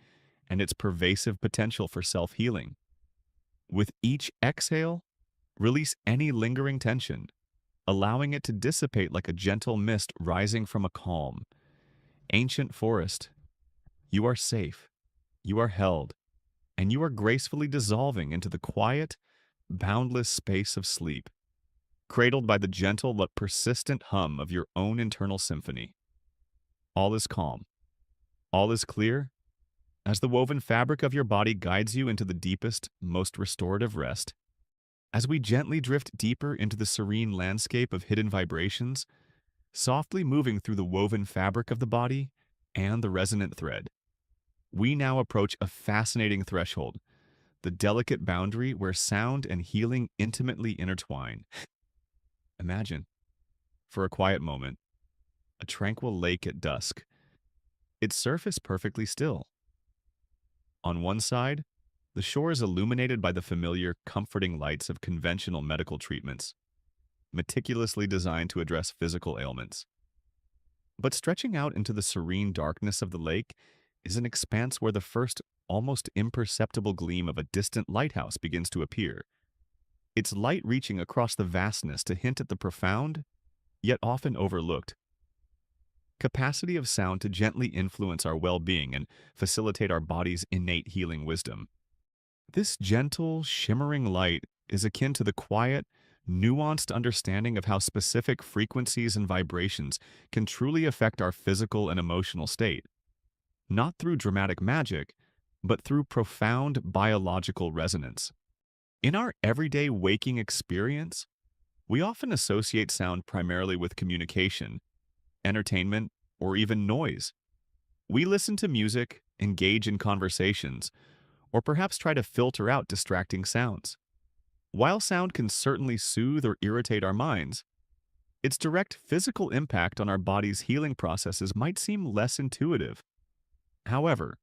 and its pervasive potential for self-healing. With each exhale, release any lingering tension, allowing it to dissipate like a gentle mist rising from a calm, ancient forest. You are safe, you are held, and you are gracefully dissolving into the quiet, boundless space of sleep, cradled by the gentle but persistent hum of your own internal symphony. All is calm, all is clear, as the woven fabric of your body guides you into the deepest, most restorative rest. As we gently drift deeper into the serene landscape of hidden vibrations, softly moving through the woven fabric of the body and the resonant thread, we now approach a fascinating threshold, the delicate boundary where sound and healing intimately intertwine. Imagine, for a quiet moment, a tranquil lake at dusk, its surface perfectly still. On one side, the shore is illuminated by the familiar, comforting lights of conventional medical treatments, meticulously designed to address physical ailments. But stretching out into the serene darkness of the lake is an expanse where the first, almost imperceptible gleam of a distant lighthouse begins to appear, its light reaching across the vastness to hint at the profound, yet often overlooked, capacity of sound to gently influence our well-being and facilitate our body's innate healing wisdom. This gentle, shimmering light is akin to the quiet, nuanced understanding of how specific frequencies and vibrations can truly affect our physical and emotional state, not through dramatic magic, but through profound biological resonance. In our everyday waking experience, we often associate sound primarily with communication, entertainment, or even noise. We listen to music, engage in conversations, or perhaps try to filter out distracting sounds. While sound can certainly soothe or irritate our minds, its direct physical impact on our body's healing processes might seem less intuitive. However,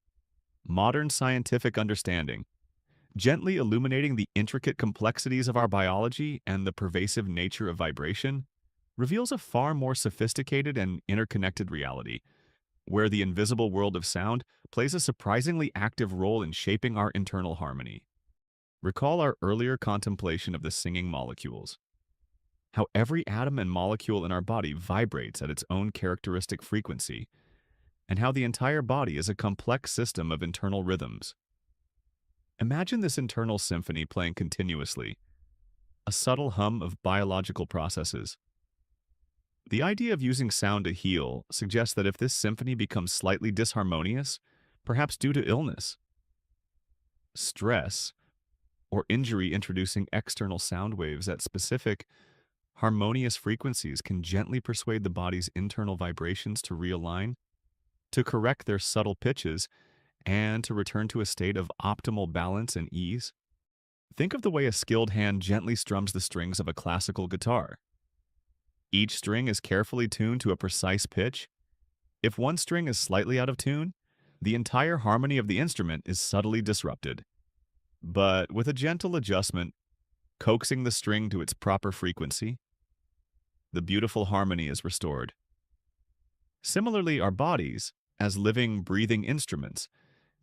modern scientific understanding, gently illuminating the intricate complexities of our biology and the pervasive nature of vibration, reveals a far more sophisticated and interconnected reality, where the invisible world of sound plays a surprisingly active role in shaping our internal harmony. Recall our earlier contemplation of the singing molecules. How every atom and molecule in our body vibrates at its own characteristic frequency, and how the entire body is a complex system of internal rhythms. Imagine this internal symphony playing continuously, a subtle hum of biological processes. The idea of using sound to heal suggests that if this symphony becomes slightly disharmonious, perhaps due to illness, stress, or injury, introducing external sound waves at specific, harmonious frequencies can gently persuade the body's internal vibrations to realign, to correct their subtle pitches, and to return to a state of optimal balance and ease. Think of the way a skilled hand gently strums the strings of a classical guitar. Each string is carefully tuned to a precise pitch. If one string is slightly out of tune, the entire harmony of the instrument is subtly disrupted. But with a gentle adjustment, coaxing the string to its proper frequency, the beautiful harmony is restored. Similarly, our bodies, as living, breathing instruments,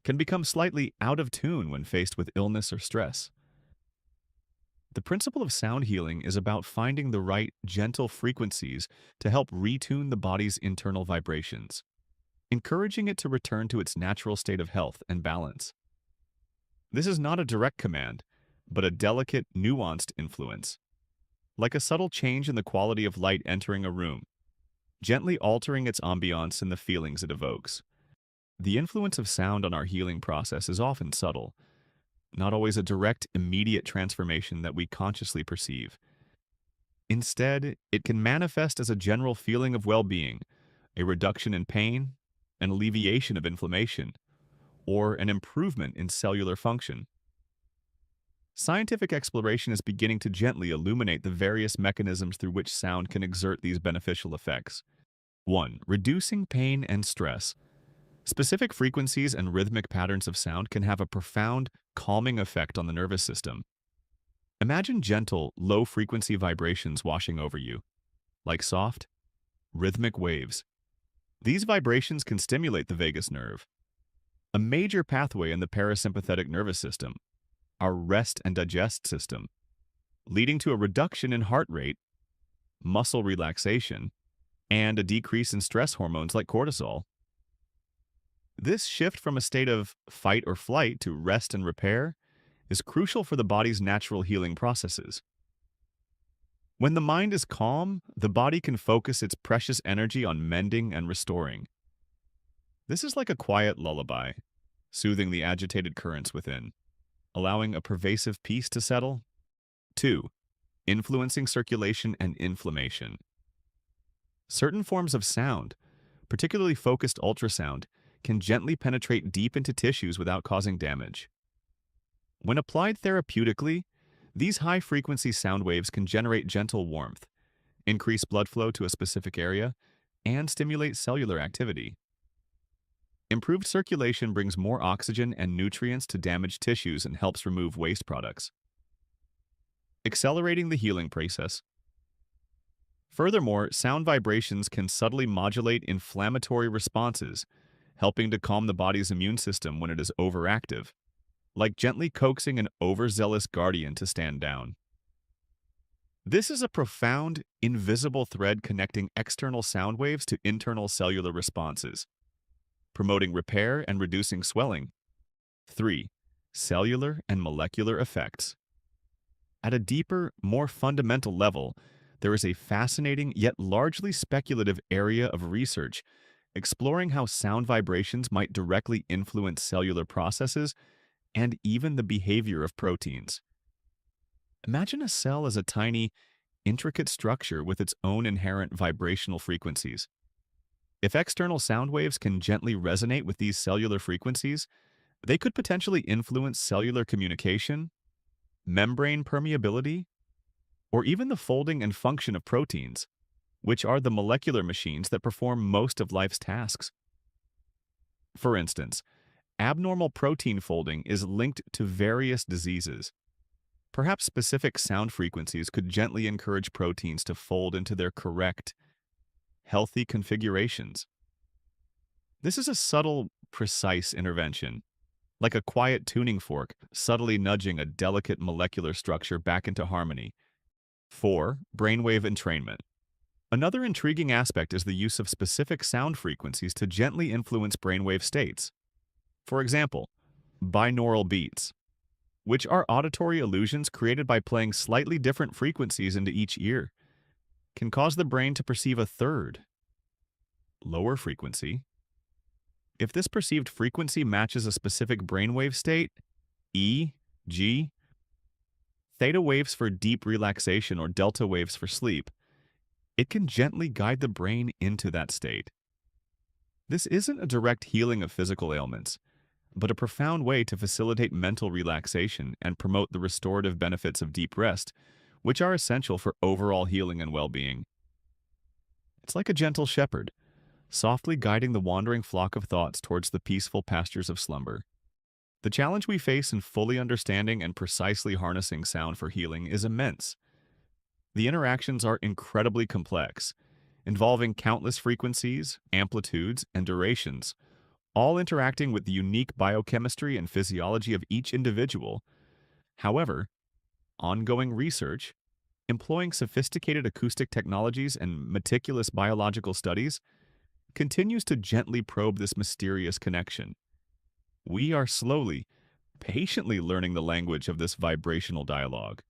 can become slightly out of tune when faced with illness or stress. The principle of sound healing is about finding the right, gentle frequencies to help retune the body's internal vibrations, encouraging it to return to its natural state of health and balance. This is not a direct command, but a delicate, nuanced influence, like a subtle change in the quality of light entering a room, gently altering its ambiance and the feelings it evokes. The influence of sound on our healing process is often subtle, not always a direct, immediate transformation that we consciously perceive. Instead, it can manifest as a general feeling of well-being, a reduction in pain, an alleviation of inflammation, or an improvement in cellular function. Scientific exploration is beginning to gently illuminate the various mechanisms through which sound can exert these beneficial effects. 1. Reducing pain and stress. Specific frequencies and rhythmic patterns of sound can have a profound, calming effect on the nervous system. Imagine gentle, low-frequency vibrations washing over you, like soft, rhythmic waves. These vibrations can stimulate the vagus nerve, a major pathway in the parasympathetic nervous system, our rest and digest system, leading to a reduction in heart rate, muscle relaxation, and a decrease in stress hormones like cortisol. This shift from a state of fight or flight to rest and repair is crucial for the body's natural healing processes. When the mind is calm, the body can focus its precious energy on mending and restoring. This is like a quiet lullaby, soothing the agitated currents within, allowing a pervasive peace to settle. 2. Influencing circulation and inflammation. Certain forms of sound, particularly focused ultrasound, can gently penetrate deep into tissues without causing damage. When applied therapeutically, these high-frequency sound waves can generate gentle warmth, increase blood flow to a specific area, and stimulate cellular activity. Improved circulation brings more oxygen and nutrients to damaged tissues and helps remove waste products, accelerating the healing process. Furthermore, sound vibrations can subtly modulate inflammatory responses, helping to calm the body's immune system when it is overactive, like gently coaxing an overzealous guardian to stand down. This is a profound, invisible thread connecting external sound waves to internal cellular responses, promoting repair and reducing swelling. 3. Cellular and molecular effects. At a deeper, more fundamental level, there is a fascinating yet largely speculative area of research exploring how sound vibrations might directly influence cellular processes and even the behavior of proteins. Imagine a cell as a tiny, intricate structure with its own inherent vibrational frequencies. If external sound waves can gently resonate with these cellular frequencies, they could potentially influence cellular communication, membrane permeability, or even the folding and function of proteins, which are the molecular machines that perform most of life's tasks. For instance, abnormal protein folding is linked to various diseases. Perhaps specific sound frequencies could gently encourage proteins to fold into their correct, healthy configurations. This is a subtle, precise intervention, like a quiet tuning fork subtly nudging a delicate molecular structure back into harmony. 4. Brainwave entrainment. Another intriguing aspect is the use of specific sound frequencies to gently influence brainwave states. For example, binaural beats, which are auditory illusions created by playing slightly different frequencies into each ear, can cause the brain to perceive a third, lower frequency. If this perceived frequency matches a specific brainwave state, E, G, theta waves for deep relaxation or delta waves for sleep, it can gently guide the brain into that state. This isn't a direct healing of physical ailments, but a profound way to facilitate mental relaxation and promote the restorative benefits of deep rest, which are essential for overall healing and well-being. It's like a gentle shepherd, softly guiding the wandering flock of thoughts towards the peaceful pastures of slumber. The challenge we face in fully understanding and precisely harnessing sound for healing is immense. The interactions are incredibly complex, involving countless frequencies, amplitudes, and durations, all interacting with the unique biochemistry and physiology of each individual. However, ongoing research, employing sophisticated acoustic technologies and meticulous biological studies, continues to gently probe this mysterious connection. We are slowly, patiently learning the language of this vibrational dialogue,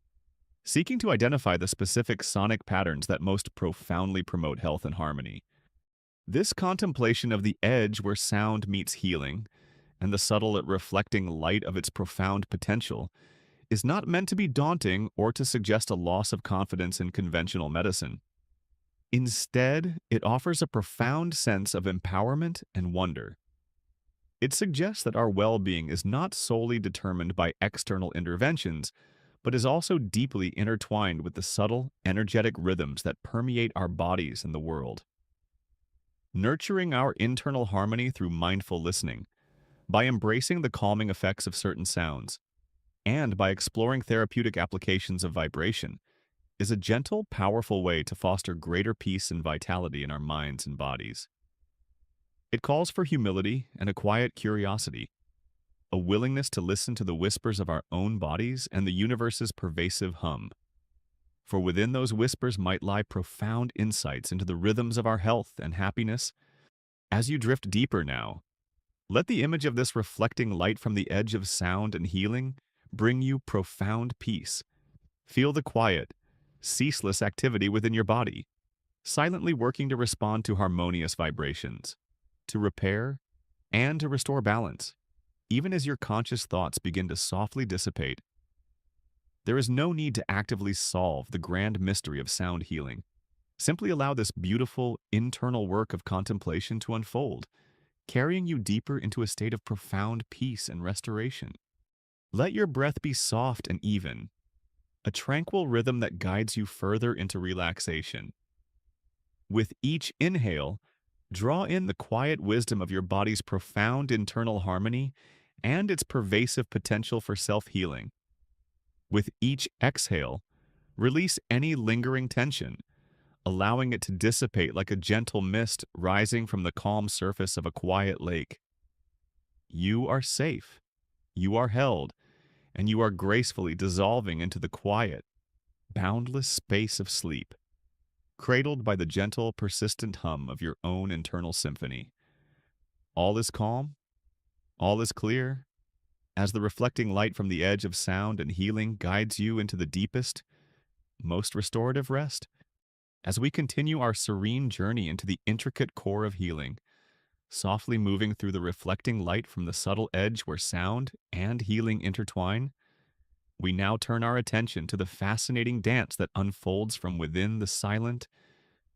seeking to identify the specific sonic patterns that most profoundly promote health and harmony. This contemplation of the edge where sound meets healing, and the subtle reflecting light of its profound potential, is not meant to be daunting or to suggest a loss of confidence in conventional medicine. Instead, it offers a profound sense of empowerment and wonder. It suggests that our well-being is not solely determined by external interventions, but is also deeply intertwined with the subtle, energetic rhythms that permeate our bodies and the world. Nurturing our internal harmony through mindful listening, by embracing the calming effects of certain sounds, and by exploring therapeutic applications of vibration, is a gentle, powerful way to foster greater peace and vitality in our minds and bodies. It calls for humility and a quiet curiosity, a willingness to listen to the whispers of our own bodies and the universe's pervasive hum. For within those whispers might lie profound insights into the rhythms of our health and happiness. As you drift deeper now, let the image of this reflecting light from the edge of sound and healing bring you profound peace. Feel the quiet, ceaseless activity within your body, silently working to respond to harmonious vibrations, to repair, and to restore balance, even as your conscious thoughts begin to softly dissipate. There is no need to actively solve the grand mystery of sound healing. Simply allow this beautiful, internal work of contemplation to unfold, carrying you deeper into a state of profound peace and restoration. Let your breath be soft and even, a tranquil rhythm that guides you further into relaxation. With each inhale, draw in the quiet wisdom of your body's profound internal harmony and its pervasive potential for self-healing. With each exhale, release any lingering tension, allowing it to dissipate like a gentle mist rising from the calm surface of a quiet lake. You are safe, you are held, and you are gracefully dissolving into the quiet, boundless space of sleep, cradled by the gentle, persistent hum of your own internal symphony. All is calm, all is clear, as the reflecting light from the edge of sound and healing guides you into the deepest, most restorative rest. As we continue our serene journey into the intricate core of healing, softly moving through the reflecting light from the subtle edge where sound and healing intertwine, we now turn our attention to the fascinating dance that unfolds from within the silent,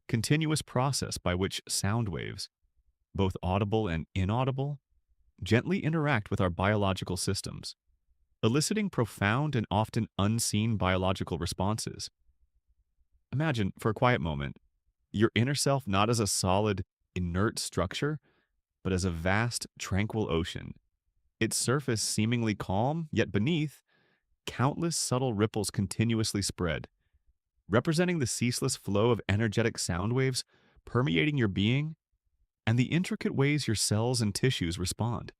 continuous process by which sound waves, both audible and inaudible, gently interact with our biological systems, eliciting profound and often unseen biological responses. Imagine, for a quiet moment, your inner self not as a solid, inert structure, but as a vast, tranquil ocean, its surface seemingly calm, yet beneath, countless subtle ripples continuously spread, representing the ceaseless flow of energetic sound waves permeating your being and the intricate ways your cells and tissues respond.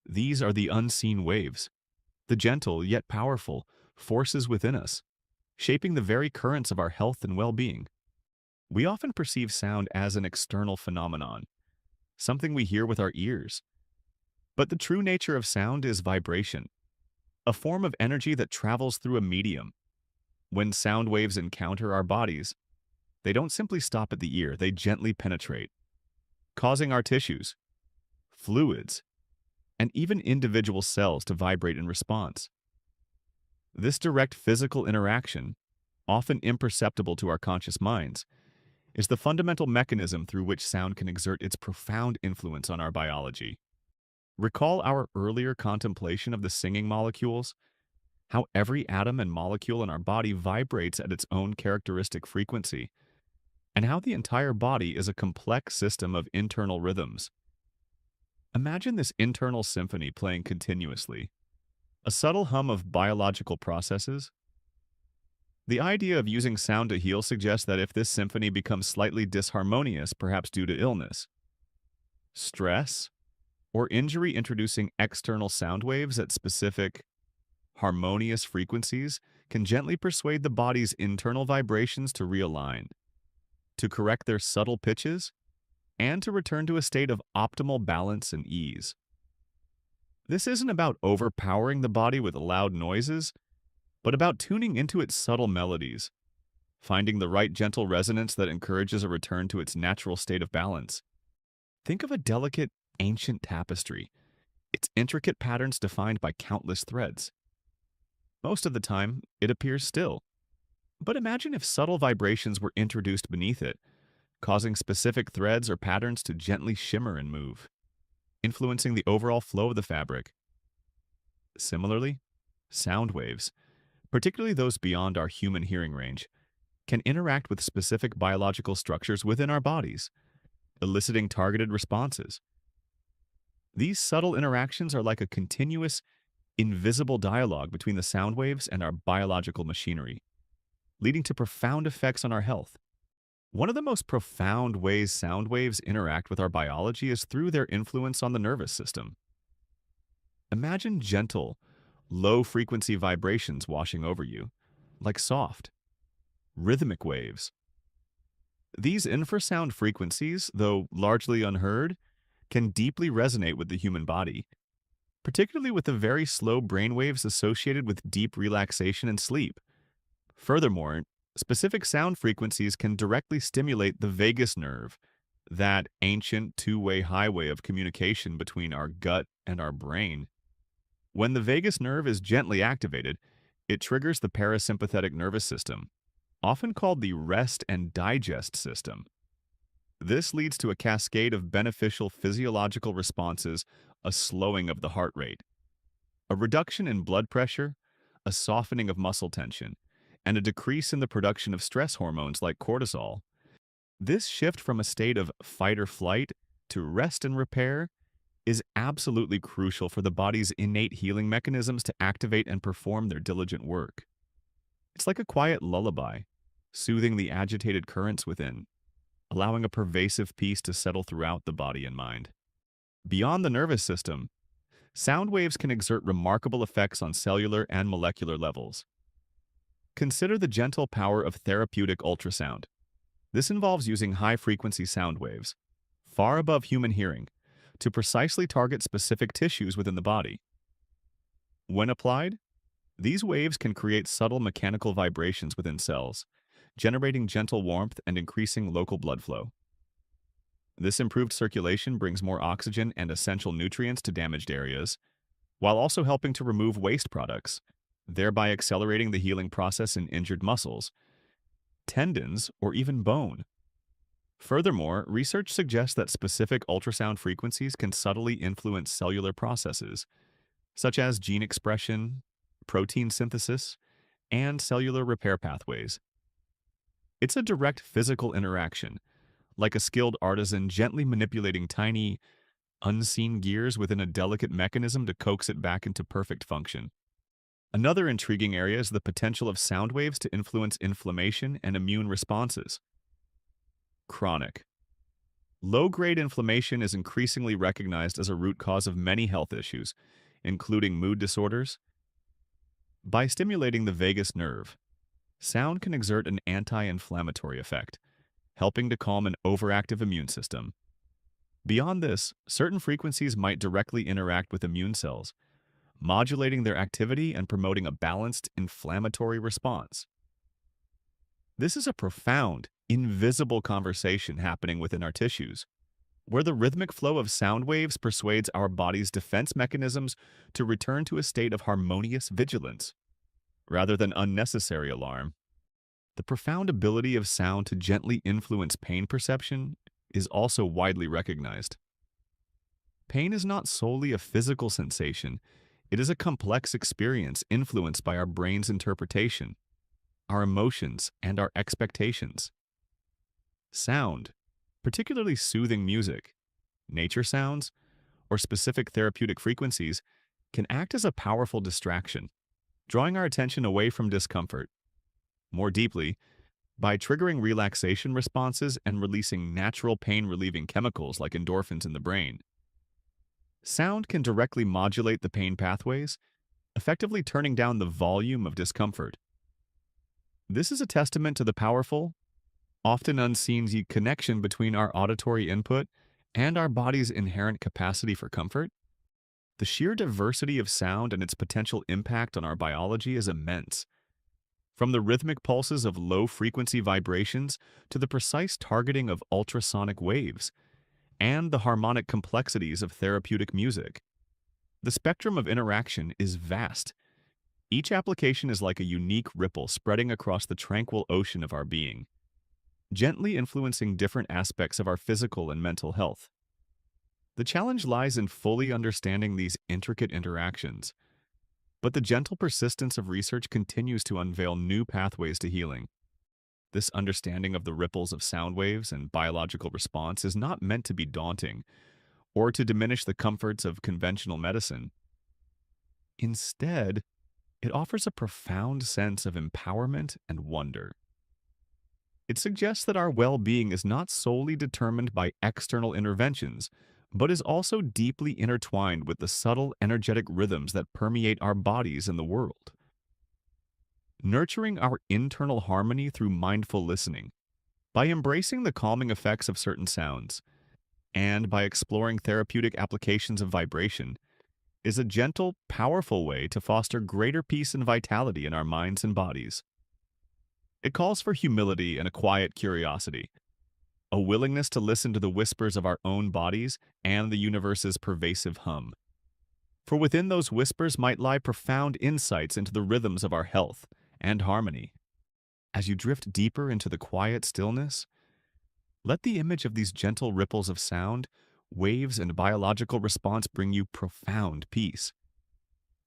These are the unseen waves, the gentle yet powerful forces within us, shaping the very currents of our health and well-being. We often perceive sound as an external phenomenon, something we hear with our ears. But the true nature of sound is vibration, a form of energy that travels through a medium. When sound waves encounter our bodies, they don't simply stop at the ear, they gently penetrate, causing our tissues, fluids, and even individual cells to vibrate in response. This direct physical interaction, often imperceptible to our conscious minds, is the fundamental mechanism through which sound can exert its profound influence on our biology. Recall our earlier contemplation of the singing molecules, how every atom and molecule in our body vibrates at its own characteristic frequency, and how the entire body is a complex system of internal rhythms. Imagine this internal symphony playing continuously, a subtle hum of biological processes. The idea of using sound to heal suggests that if this symphony becomes slightly disharmonious, perhaps due to illness, stress, or injury, introducing external sound waves at specific, harmonious frequencies can gently persuade the body's internal vibrations to realign, to correct their subtle pitches, and to return to a state of optimal balance and ease. This isn't about overpowering the body with loud noises, but about tuning into its subtle melodies, finding the right gentle resonance that encourages a return to its natural state of balance. Think of a delicate, ancient tapestry, its intricate patterns defined by countless threads. Most of the time, it appears still. But imagine if subtle vibrations were introduced beneath it, causing specific threads or patterns to gently shimmer and move, influencing the overall flow of the fabric. Similarly, sound waves, particularly those beyond our human hearing range, can interact with specific biological structures within our bodies, eliciting targeted responses. These subtle interactions are like a continuous, invisible dialogue between the sound waves and our biological machinery, leading to profound effects on our health. One of the most profound ways sound waves interact with our biology is through their influence on the nervous system. Imagine gentle, low-frequency vibrations washing over you, like soft, rhythmic waves. These infrasound frequencies, though largely unheard, can deeply resonate with the human body, particularly with the very slow brainwaves associated with deep relaxation and sleep. Furthermore, specific sound frequencies can directly stimulate the vagus nerve, that ancient two-way highway of communication between our gut and our brain. When the vagus nerve is gently activated, it triggers the parasympathetic nervous system, often called the rest and digest system. This leads to a cascade of beneficial physiological responses, a slowing of the heart rate, a reduction in blood pressure, a softening of muscle tension, and a decrease in the production of stress hormones like cortisol. This shift from a state of fight or flight to rest and repair is absolutely crucial for the body's innate healing mechanisms to activate and perform their diligent work. It's like a quiet lullaby, soothing the agitated currents within, allowing a pervasive peace to settle throughout the body and mind. Beyond the nervous system, sound waves can exert remarkable effects on cellular and molecular levels. Consider the gentle power of therapeutic ultrasound. This involves using high-frequency sound waves, far above human hearing, to precisely target specific tissues within the body. When applied, these waves can create subtle mechanical vibrations within cells, generating gentle warmth and increasing local blood flow. This improved circulation brings more oxygen and essential nutrients to damaged areas, while also helping to remove waste products, thereby accelerating the healing process in injured muscles, tendons, or even bone. Furthermore, research suggests that specific ultrasound frequencies can subtly influence cellular processes, such as gene expression, protein synthesis, and cellular repair pathways. It's a direct physical interaction, like a skilled artisan gently manipulating tiny, unseen gears within a delicate mechanism to coax it back into perfect function. Another intriguing area is the potential of sound waves to influence inflammation and immune responses. Chronic. Low-grade inflammation is increasingly recognized as a root cause of many health issues, including mood disorders. By stimulating the vagus nerve, sound can exert an anti-inflammatory effect, helping to calm an overactive immune system. Beyond this, certain frequencies might directly interact with immune cells, modulating their activity and promoting a balanced inflammatory response. This is a profound, invisible conversation happening within our tissues, where the rhythmic flow of sound waves persuades our body's defense mechanisms to return to a state of harmonious vigilance, rather than unnecessary alarm. The profound ability of sound to gently influence pain perception is also widely recognized. Pain is not solely a physical sensation, it is a complex experience influenced by our brain's interpretation, our emotions, and our expectations. Sound, particularly soothing music, nature sounds, or specific therapeutic frequencies, can act as a powerful distraction, drawing our attention away from discomfort. More deeply, by triggering relaxation responses and releasing natural pain-relieving chemicals like endorphins in the brain, sound can directly modulate the pain pathways, effectively turning down the volume of discomfort. This is a testament to the powerful, often unseen connection between our auditory input and our body's inherent capacity for comfort. The sheer diversity of sound and its potential impact on our biology is immense. From the rhythmic pulses of low-frequency vibrations to the precise targeting of ultrasonic waves, and the harmonic complexities of therapeutic music, the spectrum of interaction is vast. Each application is like a unique ripple spreading across the tranquil ocean of our being, gently influencing different aspects of our physical and mental health. The challenge lies in fully understanding these intricate interactions, but the gentle persistence of research continues to unveil new pathways to healing. This understanding of the ripples of sound waves and biological response is not meant to be daunting or to diminish the comforts of conventional medicine. Instead, it offers a profound sense of empowerment and wonder. It suggests that our well-being is not solely determined by external interventions, but is also deeply intertwined with the subtle energetic rhythms that permeate our bodies and the world. Nurturing our internal harmony through mindful listening, by embracing the calming effects of certain sounds, and by exploring therapeutic applications of vibration, is a gentle, powerful way to foster greater peace and vitality in our minds and bodies. It calls for humility and a quiet curiosity, a willingness to listen to the whispers of our own bodies and the universe's pervasive hum. For within those whispers might lie profound insights into the rhythms of our health and harmony. As you drift deeper into the quiet stillness, let the image of these gentle ripples of sound, waves, and biological response bring you profound peace.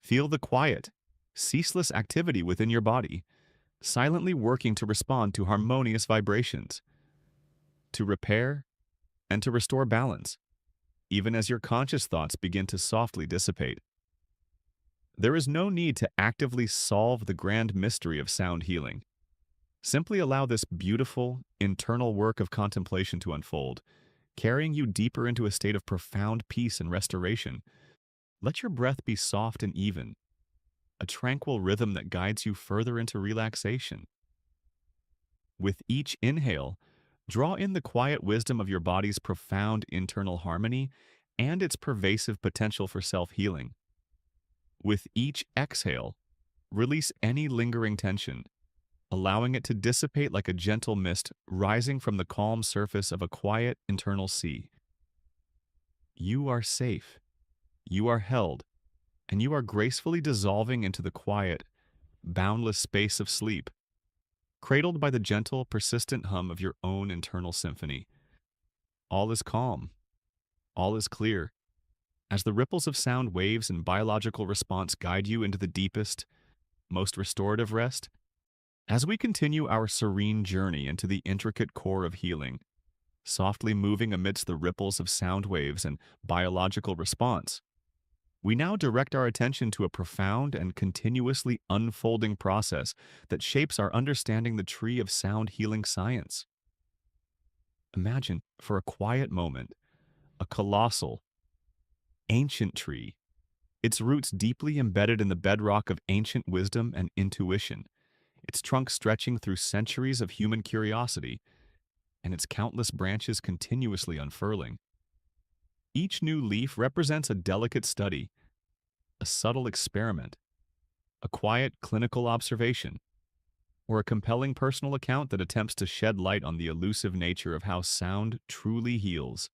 Feel the quiet, ceaseless activity within your body, silently working to respond to harmonious vibrations, to repair, and to restore balance, even as your conscious thoughts begin to softly dissipate. There is no need to actively solve the grand mystery of sound healing. Simply allow this beautiful, internal work of contemplation to unfold, carrying you deeper into a state of profound peace and restoration. Let your breath be soft and even, a tranquil rhythm that guides you further into relaxation. With each inhale, draw in the quiet wisdom of your body's profound internal harmony and its pervasive potential for self-healing. With each exhale, release any lingering tension, allowing it to dissipate like a gentle mist rising from the calm surface of a quiet internal sea. You are safe, you are held, and you are gracefully dissolving into the quiet, boundless space of sleep, cradled by the gentle, persistent hum of your own internal symphony. All is calm, all is clear, as the ripples of sound waves and biological response guide you into the deepest, most restorative rest. As we continue our serene journey into the intricate core of healing, softly moving amidst the ripples of sound waves and biological response, we now direct our attention to a profound and continuously unfolding process that shapes our understanding the tree of sound healing science. Imagine, for a quiet moment, a colossal, ancient tree, its roots deeply embedded in the bedrock of ancient wisdom and intuition, its trunk stretching through centuries of human curiosity, and its countless branches continuously unfurling. Each new leaf represents a delicate study, a subtle experiment, a quiet clinical observation, or a compelling personal account that attempts to shed light on the elusive nature of how sound truly heals.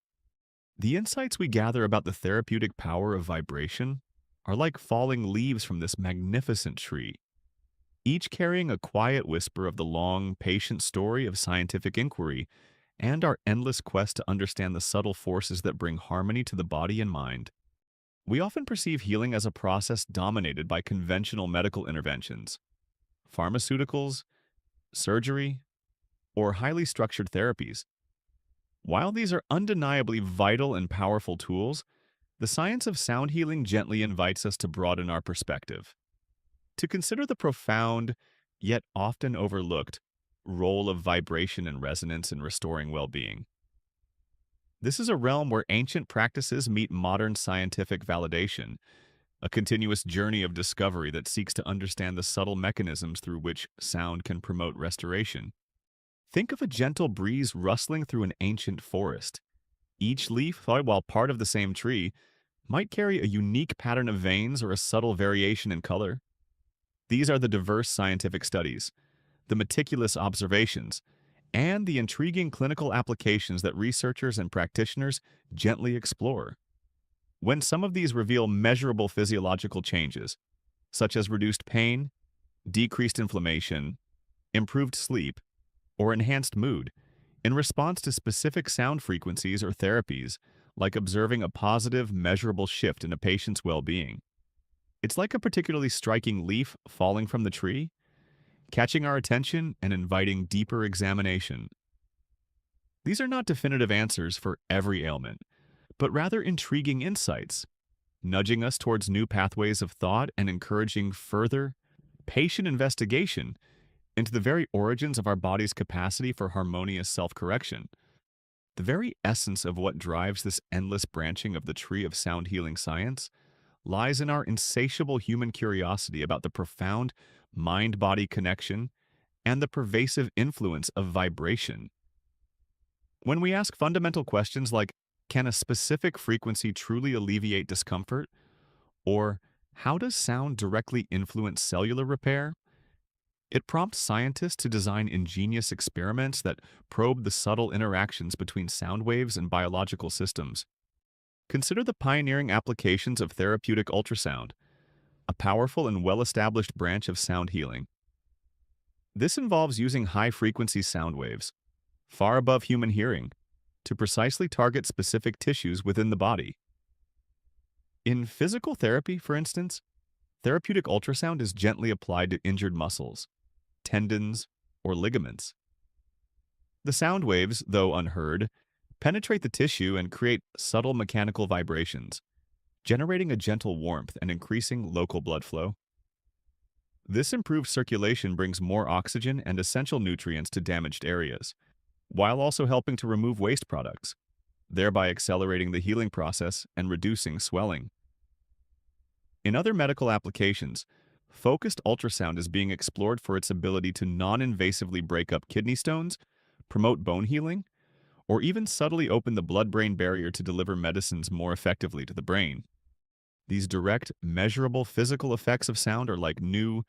The insights we gather about the therapeutic power of vibration are like falling leaves from this magnificent tree, each carrying a quiet whisper of the long, patient story of scientific inquiry and our endless quest to understand the subtle forces that bring harmony to the body and mind. We often perceive healing as a process dominated by conventional medical interventions, pharmaceuticals, surgery, or highly structured therapies. While these are undeniably vital and powerful tools, the science of sound healing gently invites us to broaden our perspective, to consider the profound, yet often overlooked, role of vibration and resonance in restoring well-being. This is a realm where ancient practices meet modern scientific validation, a continuous journey of discovery that seeks to understand the subtle mechanisms through which sound can promote restoration. Think of a gentle breeze rustling through an ancient forest. Each leaf, while part of the same tree, might carry a unique pattern of veins or a subtle variation in color. These are the diverse scientific studies, the meticulous observations, and the intriguing clinical applications that researchers and practitioners gently explore. When some of these reveal measurable physiological changes, such as reduced pain, decreased inflammation, improved sleep, or enhanced mood, in response to specific sound frequencies or therapies, like observing a positive, measurable shift in a patient's well-being. It's like a particularly striking leaf falling from the tree, catching our attention and inviting deeper examination. These are not definitive answers for every ailment, but rather intriguing insights, nudging us towards new pathways of thought and encouraging further, patient investigation into the very origins of our body's capacity for harmonious self-correction. The very essence of what drives this endless branching of the tree of sound healing science lies in our insatiable human curiosity about the profound mind-body connection and the pervasive influence of vibration. When we ask fundamental questions like, can a specific frequency truly alleviate discomfort? Or, how does sound directly influence cellular repair? It prompts scientists to design ingenious experiments that probe the subtle interactions between sound waves and biological systems. Consider the pioneering applications of therapeutic ultrasound, a powerful and well-established branch of sound healing. This involves using high-frequency sound waves, far above human hearing, to precisely target specific tissues within the body. In physical therapy, for instance, therapeutic ultrasound is gently applied to injured muscles, tendons, or ligaments. The sound waves, though unheard, penetrate the tissue and create subtle mechanical vibrations, generating a gentle warmth and increasing local blood flow. This improved circulation brings more oxygen and essential nutrients to damaged areas, while also helping to remove waste products, thereby accelerating the healing process and reducing swelling. In other medical applications, focused ultrasound is being explored for its ability to non-invasively break up kidney stones, promote bone healing, or even subtly open the blood-brain barrier to deliver medicines more effectively to the brain. These direct, measurable physical effects of sound are like new,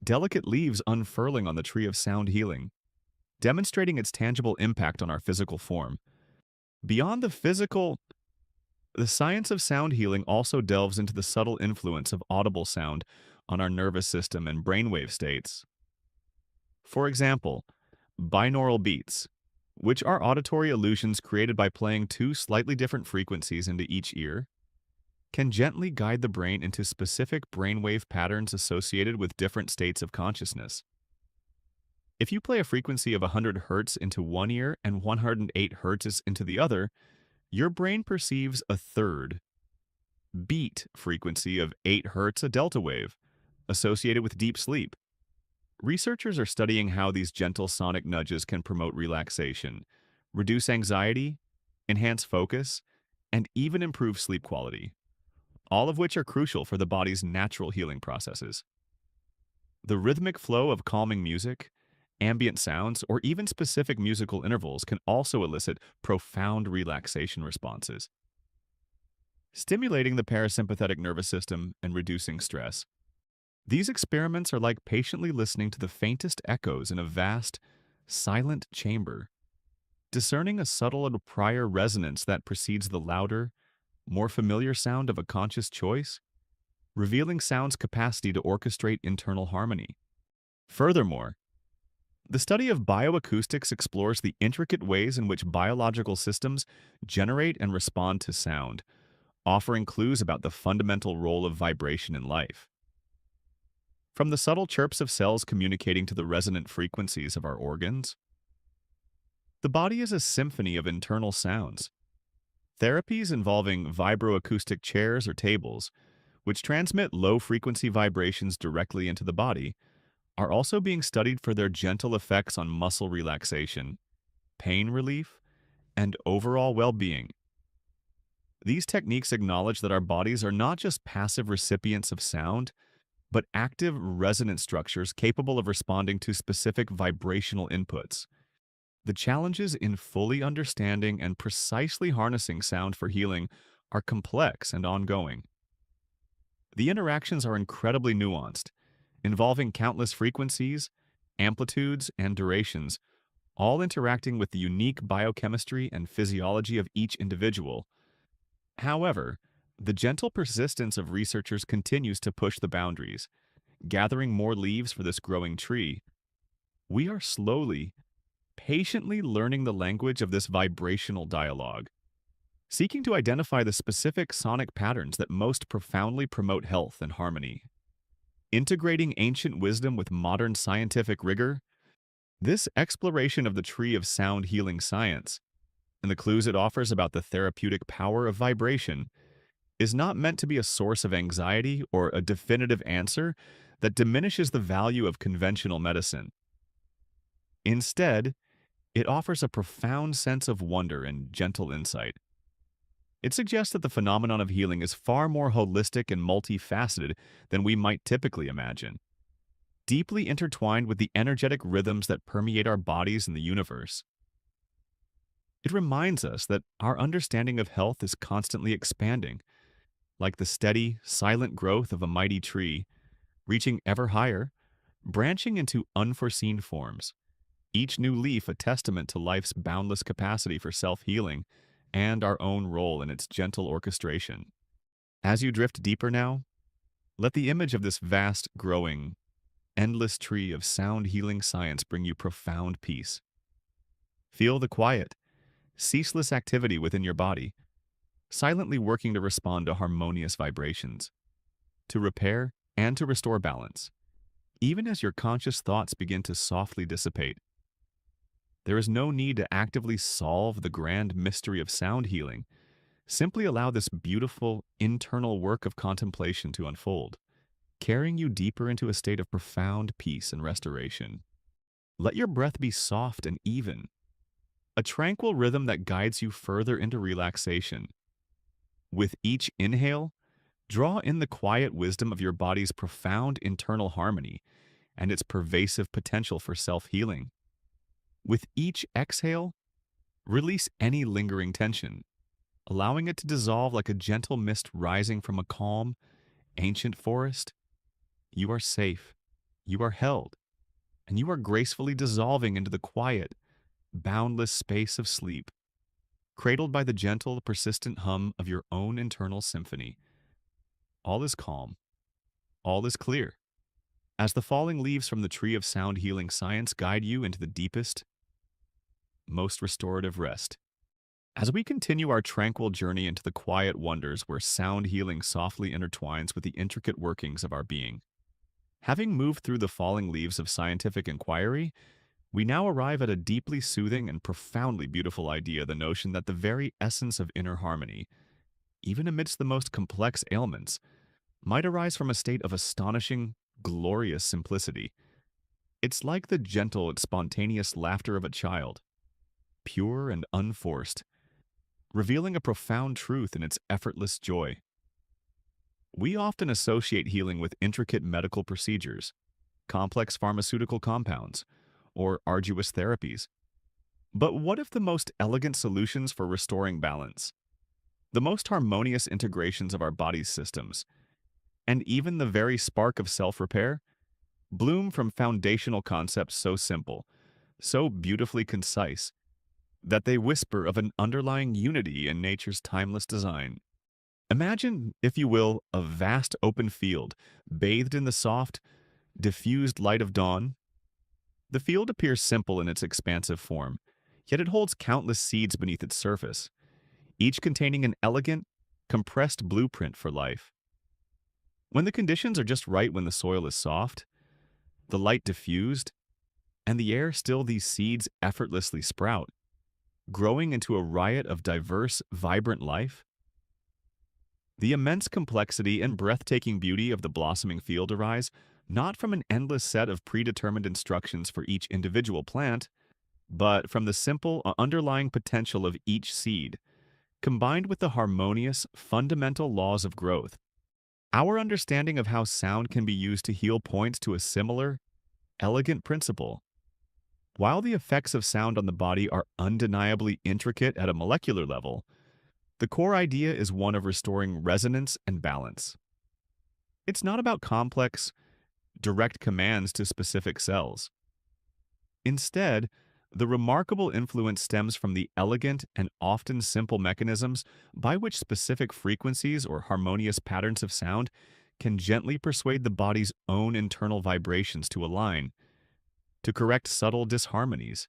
delicate leaves unfurling on the tree of sound healing, demonstrating its tangible impact on our physical form. Beyond the physical, the science of sound healing also delves into the subtle influence of audible sound on our nervous system and brainwave states. For example, binaural beats, which are auditory illusions created by playing two slightly different frequencies into each ear, can gently guide the brain into specific brainwave patterns associated with different states of consciousness. If you play a frequency of 100 Hz into one ear and 108 Hz into the other, your brain perceives a third, beat frequency of 8 Hz, a delta wave, associated with deep sleep. Researchers are studying how these gentle sonic nudges can promote relaxation, reduce anxiety, enhance focus, and even improve sleep quality, all of which are crucial for the body's natural healing processes. The rhythmic flow of calming music, ambient sounds, or even specific musical intervals can also elicit profound relaxation responses, stimulating the parasympathetic nervous system and reducing stress. These experiments are like patiently listening to the faintest echoes in a vast, silent chamber, discerning a subtle and prior resonance that precedes the louder, more familiar sound of a conscious choice, revealing sound's capacity to orchestrate internal harmony. Furthermore, The study of bioacoustics explores the intricate ways in which biological systems generate and respond to sound, offering clues about the fundamental role of vibration in life. From the subtle chirps of cells communicating to the resonant frequencies of our organs, the body is a symphony of internal sounds. Therapies involving vibroacoustic chairs or tables, which transmit low-frequency vibrations directly into the body, are also being studied for their gentle effects on muscle relaxation, pain relief, and overall well-being. These techniques acknowledge that our bodies are not just passive recipients of sound, but active resonant structures capable of responding to specific vibrational inputs. The challenges in fully understanding and precisely harnessing sound for healing are complex and ongoing. The interactions are incredibly nuanced, involving countless frequencies, amplitudes, and durations, all interacting with the unique biochemistry and physiology of each individual. However, the gentle persistence of researchers continues to push the boundaries. Gathering more leaves for this growing tree, we are slowly, patiently learning the language of this vibrational dialogue, seeking to identify the specific sonic patterns that most profoundly promote health and harmony. Integrating ancient wisdom with modern scientific rigor, this exploration of the tree of sound healing science and the clues it offers about the therapeutic power of vibration is not meant to be a source of anxiety or a definitive answer that diminishes the value of conventional medicine. Instead, it offers a profound sense of wonder and gentle insight. It suggests that the phenomenon of healing is far more holistic and multifaceted than we might typically imagine, deeply intertwined with the energetic rhythms that permeate our bodies and the universe. It reminds us that our understanding of health is constantly expanding, like the steady, silent growth of a mighty tree, reaching ever higher, branching into unforeseen forms, each new leaf a testament to life's boundless capacity for self-healing and our own role in its gentle orchestration. As you drift deeper now, let the image of this vast, growing, endless tree of sound healing science bring you profound peace. Feel the quiet, ceaseless activity within your body, silently working to respond to harmonious vibrations, to repair and to restore balance, even as your conscious thoughts begin to softly dissipate. There is no need to actively solve the grand mystery of sound healing. Simply allow this beautiful, internal work of contemplation to unfold, carrying you deeper into a state of profound peace and restoration. Let your breath be soft and even, a tranquil rhythm that guides you further into relaxation. With each inhale, draw in the quiet wisdom of your body's profound internal harmony and its pervasive potential for self-healing. With each exhale, release any lingering tension, allowing it to dissolve like a gentle mist rising from a calm, ancient forest. You are safe, you are held, and you are gracefully dissolving into the quiet, boundless space of sleep, cradled by the gentle, persistent hum of your own internal symphony. All is calm, all is clear, as the falling leaves from the tree of sound healing science guide you into the deepest, most restorative rest. As we continue our tranquil journey into the quiet wonders where sound healing softly intertwines with the intricate workings of our being, having moved through the falling leaves of scientific inquiry, we now arrive at a deeply soothing and profoundly beautiful idea, the notion that the very essence of inner harmony, even amidst the most complex ailments, might arise from a state of astonishing, glorious simplicity. It's like the gentle, spontaneous laughter of a child, pure and unforced, revealing a profound truth in its effortless joy. We often associate healing with intricate medical procedures, complex pharmaceutical compounds, or arduous therapies. But what if the most elegant solutions for restoring balance, the most harmonious integrations of our body's systems, and even the very spark of self-repair, bloom from foundational concepts so simple, so beautifully concise, that they whisper of an underlying unity in nature's timeless design? Imagine, if you will, a vast open field, bathed in the soft, diffused light of dawn. The field appears simple in its expansive form, yet it holds countless seeds beneath its surface, each containing an elegant, compressed blueprint for life. When the conditions are just right, when the soil is soft, the light diffused, and the air still, these seeds effortlessly sprout, growing into a riot of diverse, vibrant life. The immense complexity and breathtaking beauty of the blossoming field arise not from an endless set of predetermined instructions for each individual plant, but from the simple underlying potential of each seed, combined with the harmonious, fundamental laws of growth. Our understanding of how sound can be used to heal points to a similar, elegant principle. While the effects of sound on the body are undeniably intricate at a molecular level, the core idea is one of restoring resonance and balance. It's not about complex, direct commands to specific cells. Instead, the remarkable influence stems from the elegant and often simple mechanisms by which specific frequencies or harmonious patterns of sound can gently persuade the body's own internal vibrations to align, to correct subtle disharmonies,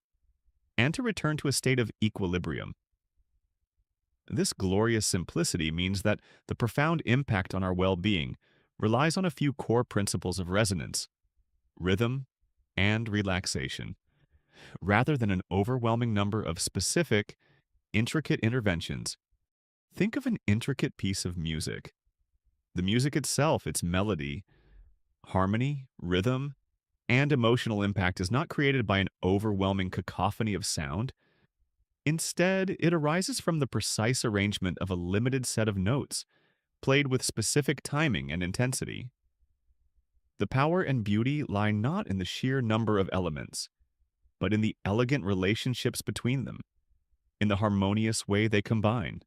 and to return to a state of equilibrium. This glorious simplicity means that the profound impact on our well-being relies on a few core principles of resonance, rhythm, and relaxation, rather than an overwhelming number of specific, intricate interventions. Think of an intricate piece of music. The music itself, its melody, harmony, rhythm, and emotional impact is not created by an overwhelming cacophony of sound. Instead, it arises from the precise arrangement of a limited set of notes, played with specific timing and intensity. The power and beauty lie not in the sheer number of elements, but in the elegant relationships between them, in the harmonious way they combine.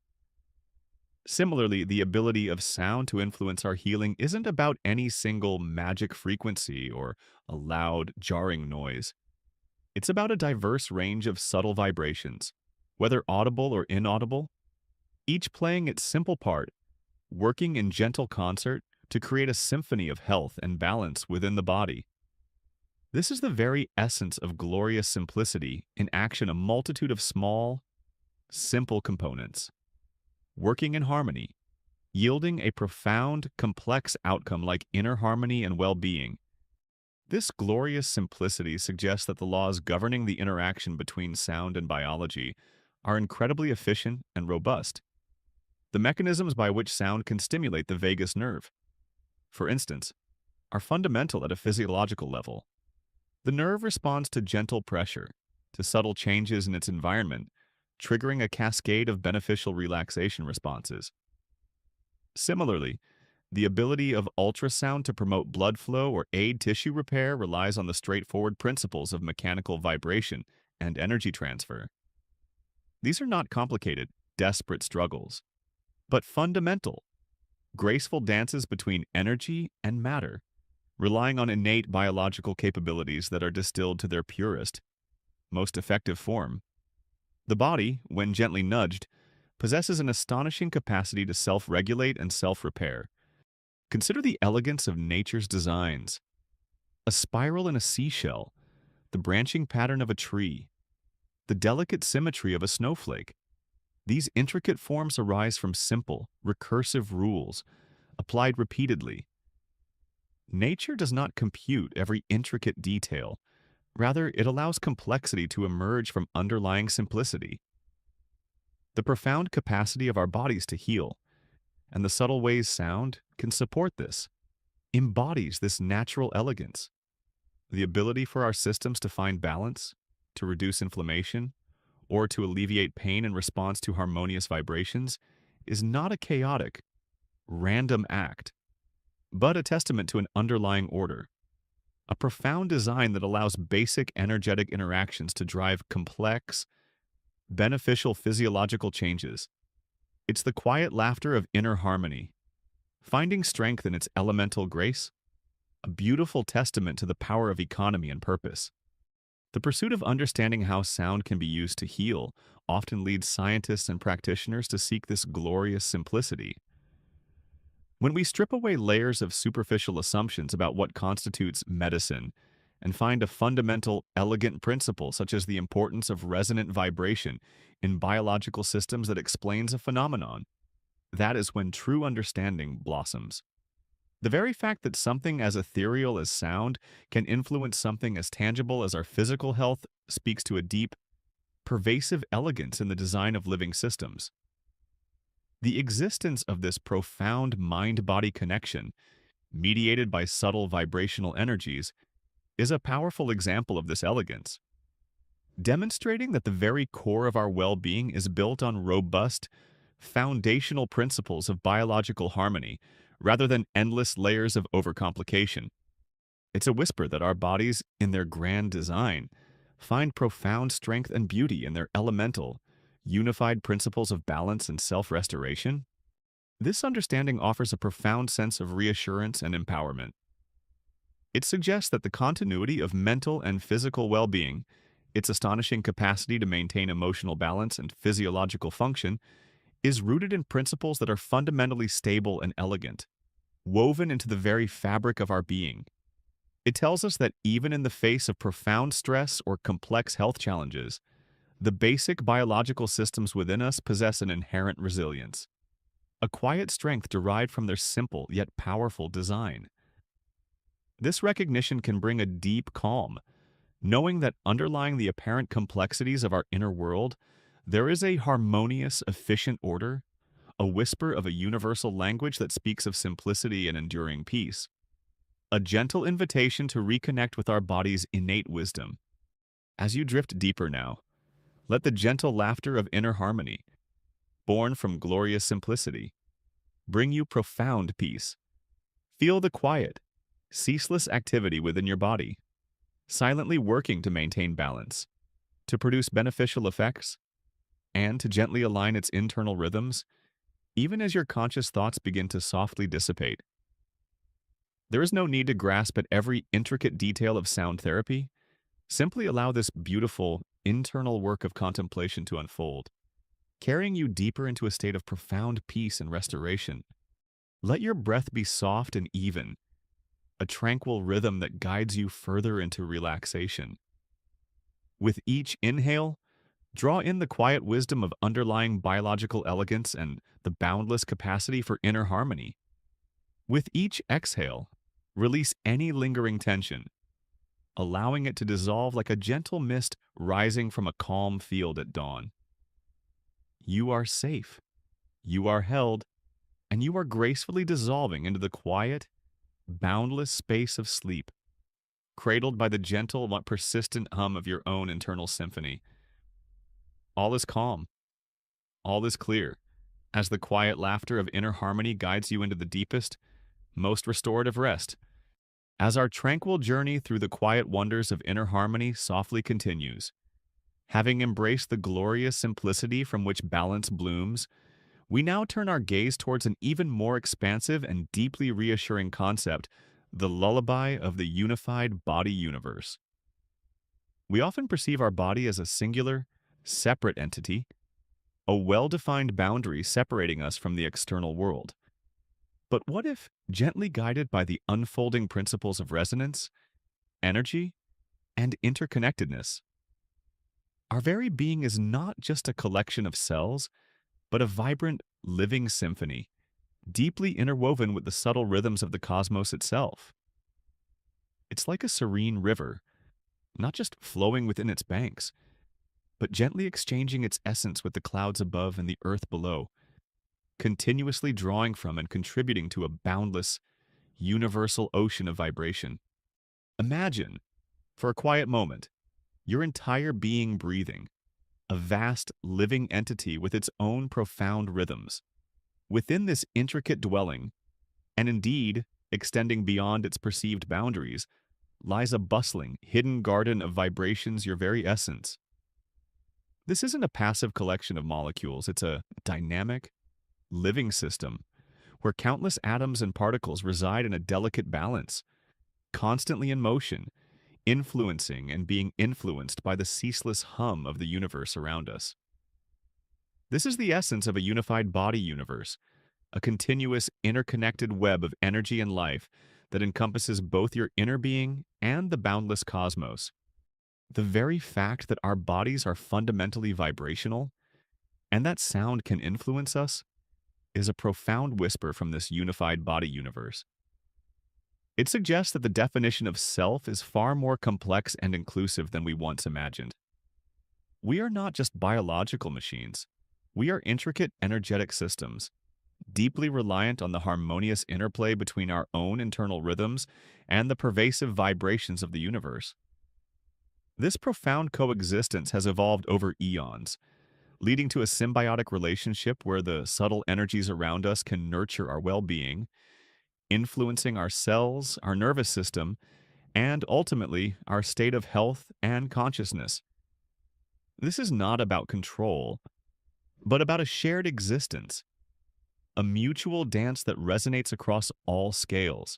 Similarly, the ability of sound to influence our healing isn't about any single magic frequency or a loud, jarring noise. It's about a diverse range of subtle vibrations, whether audible or inaudible, each playing its simple part, working in gentle concert to create a symphony of health and balance within the body. This is the very essence of glorious simplicity in action, a multitude of small, simple components, working in harmony, yielding a profound, complex outcome like inner harmony and well-being. This glorious simplicity suggests that the laws governing the interaction between sound and biology are incredibly efficient and robust. The mechanisms by which sound can stimulate the vagus nerve, for instance, are fundamental at a physiological level. The nerve responds to gentle pressure, to subtle changes in its environment, triggering a cascade of beneficial relaxation responses. Similarly, the ability of ultrasound to promote blood flow or aid tissue repair relies on the straightforward principles of mechanical vibration and energy transfer. These are not complicated, desperate struggles, but fundamental, graceful dances between energy and matter, relying on innate biological capabilities that are distilled to their purest, most effective form. The body, when gently nudged, possesses an astonishing capacity to self-regulate and self-repair. Consider the elegance of nature's designs. A spiral in a seashell, the branching pattern of a tree, the delicate symmetry of a snowflake. These intricate forms arise from simple, recursive rules, applied repeatedly. Nature does not compute every intricate detail. Rather, it allows complexity to emerge from underlying simplicity. The profound capacity of our bodies to heal, and the subtle ways sound can support this, embodies this natural elegance. The ability for our systems to find balance, to reduce inflammation, or to alleviate pain in response to harmonious vibrations is not a chaotic, random act, but a testament to an underlying order, a profound design that allows basic energetic interactions to drive complex, beneficial physiological changes. It's the quiet laughter of inner harmony, finding strength in its elemental grace, a beautiful testament to the power of economy and purpose. The pursuit of understanding how sound can be used to heal often leads scientists and practitioners to seek this glorious simplicity. When we strip away layers of superficial assumptions about what constitutes medicine and find a fundamental, elegant principle such as the importance of resonant vibration in biological systems that explains a phenomenon. That is when true understanding blossoms. The very fact that something as ethereal as sound can influence something as tangible as our physical health speaks to a deep, pervasive elegance in the design of living systems. The existence of this profound mind-body connection, mediated by subtle vibrational energies, is a powerful example of this elegance, demonstrating that the very core of our well-being is built on robust, foundational principles of biological harmony rather than endless layers of overcomplication. It's a whisper that our bodies, in their grand design, find profound strength and beauty in their elemental, unified principles of balance and self-restoration. This understanding offers a profound sense of reassurance and empowerment. It suggests that the continuity of mental and physical well-being, its astonishing capacity to maintain emotional balance and physiological function, is rooted in principles that are fundamentally stable and elegant, woven into the very fabric of our being. It tells us that even in the face of profound stress or complex health challenges, the basic biological systems within us possess an inherent resilience, a quiet strength derived from their simple yet powerful design. This recognition can bring a deep calm, knowing that underlying the apparent complexities of our inner world, there is a harmonious, efficient order, a whisper of a universal language that speaks of simplicity and enduring peace, a gentle invitation to reconnect with our body's innate wisdom. As you drift deeper now, let the gentle laughter of inner harmony, born from glorious simplicity, bring you profound peace. Feel the quiet, ceaseless activity within your body, silently working to maintain balance, to produce beneficial effects, and to gently align its internal rhythms, even as your conscious thoughts begin to softly dissipate. There is no need to grasp at every intricate detail of sound therapy. Simply allow this beautiful, internal work of contemplation to unfold, carrying you deeper into a state of profound peace and restoration. Let your breath be soft and even, a tranquil rhythm that guides you further into relaxation. With each inhale, draw in the quiet wisdom of underlying biological elegance and the boundless capacity for inner harmony. With each exhale, release any lingering tension, allowing it to dissolve like a gentle mist rising from a calm field at dawn. You are safe, you are held, and you are gracefully dissolving into the quiet, boundless space of sleep, cradled by the gentle but persistent hum of your own internal symphony. All is calm, all is clear, as the quiet laughter of inner harmony guides you into the deepest, most restorative rest. As our tranquil journey through the quiet wonders of inner harmony softly continues, having embraced the glorious simplicity from which balance blooms, we now turn our gaze towards an even more expansive and deeply reassuring concept, the lullaby of the unified body universe. We often perceive our body as a singular, separate entity, a well-defined boundary separating us from the external world. But what if, gently guided by the unfolding principles of resonance, energy, and interconnectedness, our very being is not just a collection of cells, but a vibrant, living symphony, deeply interwoven with the subtle rhythms of the cosmos itself? It's like a serene river, not just flowing within its banks, but gently exchanging its essence with the clouds above and the earth below, continuously drawing from and contributing to a boundless, universal ocean of vibration. Imagine, for a quiet moment, your entire being breathing, a vast, living entity with its own profound rhythms. Within this intricate dwelling, and indeed extending beyond its perceived boundaries, lies a bustling, hidden garden of vibrations, your very essence. This isn't a passive collection of molecules, it's a dynamic, living system where countless atoms and particles reside in a delicate balance, constantly in motion, influencing and being influenced by the ceaseless hum of the universe around us. This is the essence of a unified body universe, a continuous, interconnected web of energy and life that encompasses both your inner being and the boundless cosmos. The very fact that our bodies are fundamentally vibrational and that sound can influence us is a profound whisper from this unified body universe. It suggests that the definition of self is far more complex and inclusive than we once imagined. We are not just biological machines. We are intricate energetic systems, deeply reliant on the harmonious interplay between our own internal rhythms and the pervasive vibrations of the universe. This profound coexistence has evolved over eons, leading to a symbiotic relationship where the subtle energies around us can nurture our well-being, influencing our cells, our nervous system, and ultimately our state of health and consciousness. This is not about control, but about a shared existence, a mutual dance that resonates across all scales.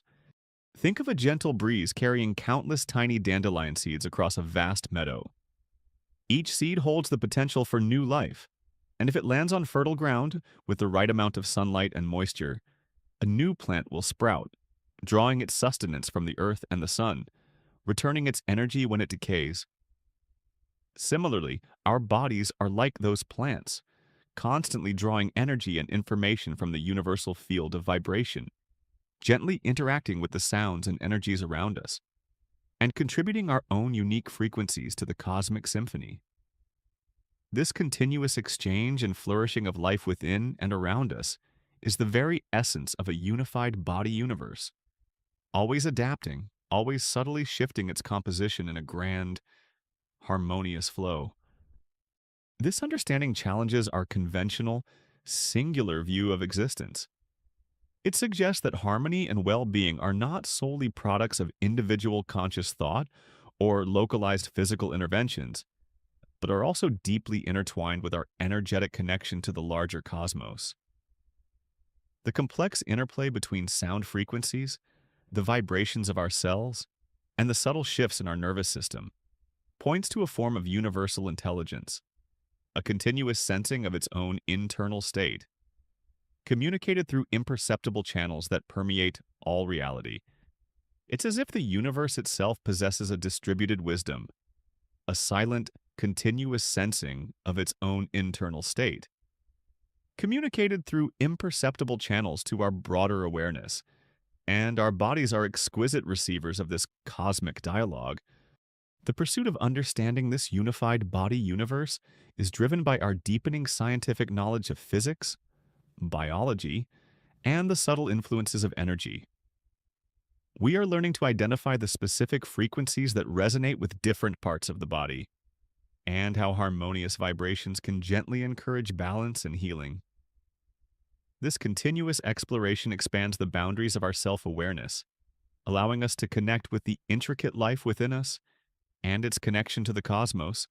Think of a gentle breeze carrying countless tiny dandelion seeds across a vast meadow. Each seed holds the potential for new life, and if it lands on fertile ground with the right amount of sunlight and moisture, a new plant will sprout, drawing its sustenance from the earth and the sun, returning its energy when it decays. Similarly, our bodies are like those plants, constantly drawing energy and information from the universal field of vibration, gently interacting with the sounds and energies around us, and contributing our own unique frequencies to the cosmic symphony. This continuous exchange and flourishing of life within and around us is the very essence of a unified body universe, always adapting, always subtly shifting its composition in a grand, harmonious flow. This understanding challenges our conventional, singular view of existence. It suggests that harmony and well-being are not solely products of individual conscious thought or localized physical interventions, but are also deeply intertwined with our energetic connection to the larger cosmos. The complex interplay between sound frequencies, the vibrations of our cells, and the subtle shifts in our nervous system points to a form of universal intelligence, a continuous sensing of its own internal state, communicated through imperceptible channels that permeate all reality. It's as if the universe itself possesses a distributed wisdom, a silent, continuous sensing of its own internal state, communicated through imperceptible channels to our broader awareness, and our bodies are exquisite receivers of this cosmic dialogue. The pursuit of understanding this unified body universe is driven by our deepening scientific knowledge of physics, biology, and the subtle influences of energy. We are learning to identify the specific frequencies that resonate with different parts of the body, and how harmonious vibrations can gently encourage balance and healing. This continuous exploration expands the boundaries of our self-awareness, allowing us to connect with the intricate life within us and its connection to the cosmos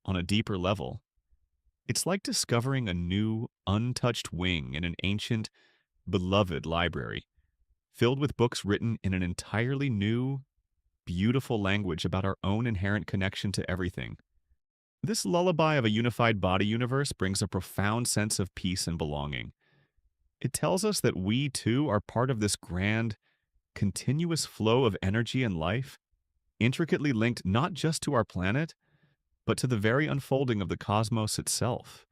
on a deeper level. It's like discovering a new, untouched wing in an ancient, beloved library, filled with books written in an entirely new, beautiful language about our own inherent connection to everything. This lullaby of a unified body universe brings a profound sense of peace and belonging. It tells us that we, too, are part of this grand, continuous flow of energy and life, intricately linked not just to our planet, but to the very unfolding of the cosmos itself.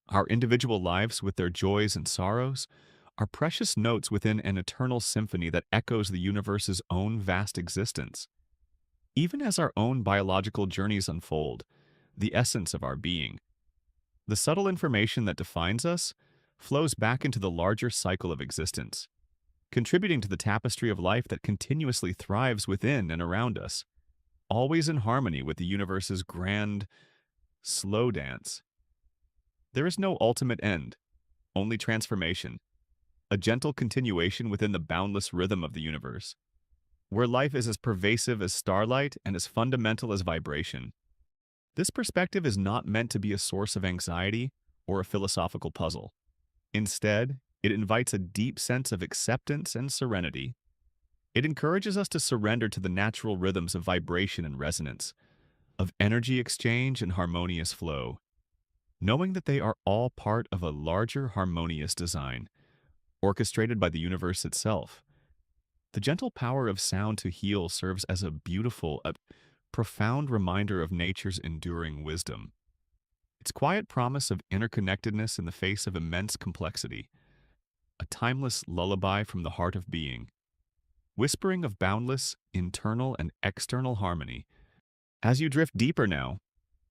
Our individual lives, with their joys and sorrows, are precious notes within an eternal symphony that echoes the universe's own vast existence. Even as our own biological journeys unfold, the essence of our being, the subtle information that defines us, flows back into the larger cycle of existence, contributing to the tapestry of life that continuously thrives within and around us, always in harmony with the universe's grand, slow dance. There is no ultimate end, only transformation, a gentle continuation within the boundless rhythm of the universe, where life is as pervasive as starlight and as fundamental as vibration. This perspective is not meant to be a source of anxiety or a philosophical puzzle. Instead, it invites a deep sense of acceptance and serenity. It encourages us to surrender to the natural rhythms of vibration and resonance, of energy exchange and harmonious flow, knowing that they are all part of a larger harmonious design, orchestrated by the universe itself. The gentle power of sound to heal serves as a beautiful, profound reminder of nature's enduring wisdom. Its quiet promise of interconnectedness in the face of immense complexity, a timeless lullaby from the heart of being, whispering of boundless internal and external harmony. As you drift deeper now,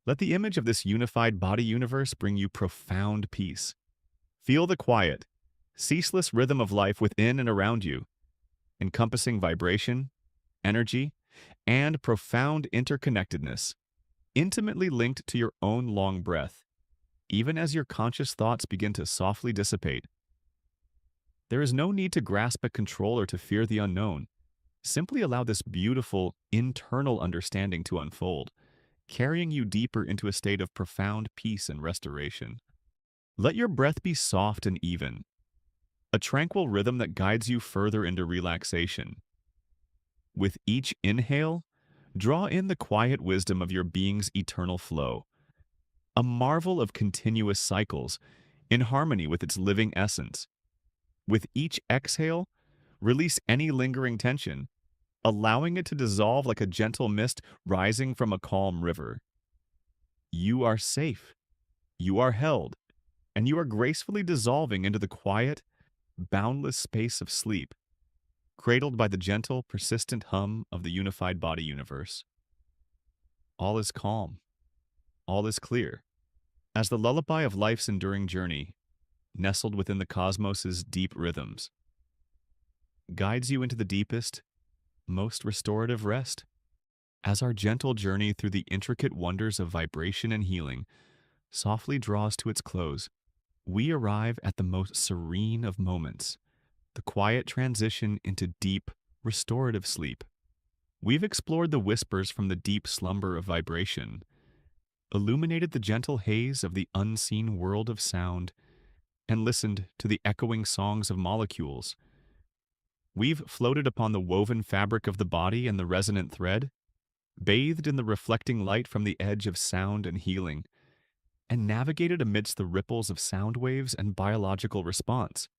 let the image of this unified body universe bring you profound peace. Feel the quiet, ceaseless rhythm of life within and around you, encompassing vibration, energy, and profound interconnectedness, intimately linked to your own long breath, even as your conscious thoughts begin to softly dissipate. There is no need to grasp at control or to fear the unknown. Simply allow this beautiful, internal understanding to unfold, carrying you deeper into a state of profound peace and restoration. Let your breath be soft and even, a tranquil rhythm that guides you further into relaxation. With each inhale, draw in the quiet wisdom of your being's eternal flow, a marvel of continuous cycles, in harmony with its living essence. With each exhale, release any lingering tension, allowing it to dissolve like a gentle mist rising from a calm river. You are safe, you are held, and you are gracefully dissolving into the quiet, boundless space of sleep, cradled by the gentle, persistent hum of the unified body universe. All is calm, all is clear, as the lullaby of life's enduring journey, nestled within the cosmos's deep rhythms, guides you into the deepest, most restorative rest. As our gentle journey through the intricate wonders of vibration and healing softly draws to its close, we arrive at the most serene of moments, the quiet transition into deep, restorative sleep. We've explored the whispers from the deep slumber of vibration, illuminated the gentle haze of the unseen world of sound, and listened to the echoing songs of molecules. We've floated upon the woven fabric of the body and the resonant thread, bathed in the reflecting light from the edge of sound and healing, and navigated amidst the ripples of sound waves and biological response.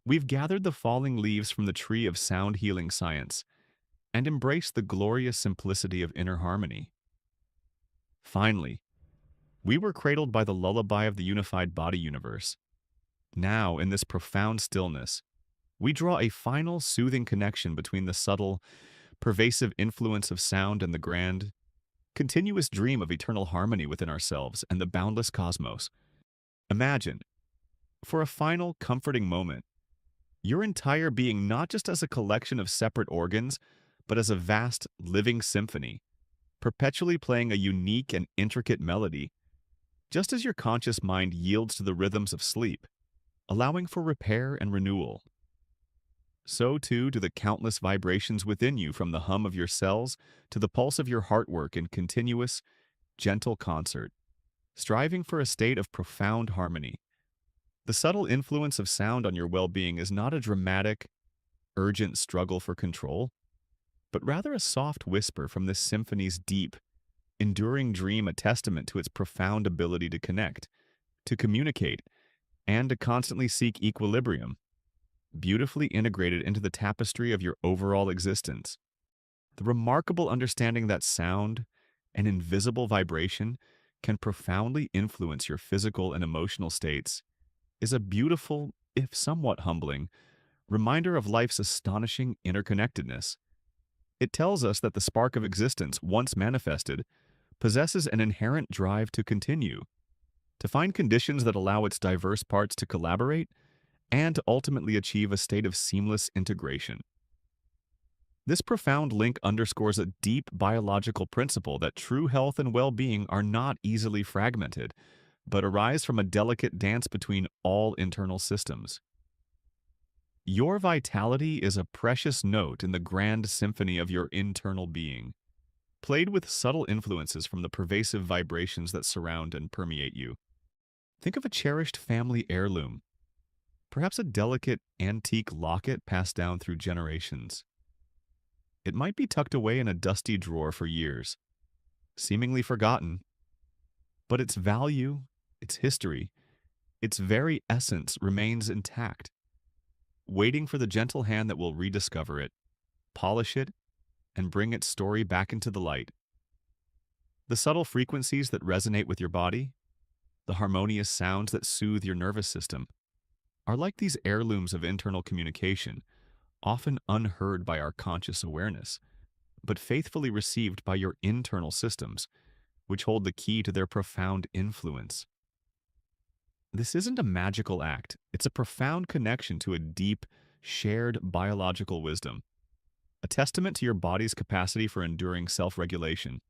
We've gathered the falling leaves from the tree of sound healing science and embraced the glorious simplicity of inner harmony. Finally, we were cradled by the lullaby of the unified body universe. Now, in this profound stillness, we draw a final soothing connection between the subtle, pervasive influence of sound and the grand, continuous dream of eternal harmony within ourselves and the boundless cosmos. Imagine, for a final comforting moment, your entire being not just as a collection of separate organs, but as a vast, living symphony, perpetually playing a unique and intricate melody. Just as your conscious mind yields to the rhythms of sleep, allowing for repair and renewal, so too do the countless vibrations within you, from the hum of your cells to the pulse of your heartwork in continuous, gentle concert, striving for a state of profound harmony. The subtle influence of sound on your well-being is not a dramatic, urgent struggle for control, but rather a soft whisper from this symphony's deep, enduring dream, a testament to its profound ability to connect, to communicate, and to constantly seek equilibrium, beautifully integrated into the tapestry of your overall existence. The remarkable understanding that sound, an invisible vibration, can profoundly influence your physical and emotional states is a beautiful, if somewhat humbling, reminder of life's astonishing interconnectedness. It tells us that the spark of existence, once manifested, possesses an inherent drive to continue, to find conditions that allow its diverse parts to collaborate, and to ultimately achieve a state of seamless integration. This profound link underscores a deep biological principle that true health and well-being are not easily fragmented, but arise from a delicate dance between all internal systems. Your vitality is a precious note in the grand symphony of your internal being, played with subtle influences from the pervasive vibrations that surround and permeate you. Think of a cherished family heirloom, perhaps a delicate antique locket passed down through generations. It might be tucked away in a dusty drawer for years, seemingly forgotten, but its value, its history, its very essence remains intact. waiting for the gentle hand that will rediscover it, polish it, and bring its story back into the light. The subtle frequencies that resonate with your body, the harmonious sounds that soothe your nervous system, are like these heirlooms of internal communication, often unheard by our conscious awareness, but faithfully received by your internal systems, which hold the key to their profound influence. This isn't a magical act, it's a profound connection to a deep, shared biological wisdom, a testament to your body's capacity for enduring self-regulation,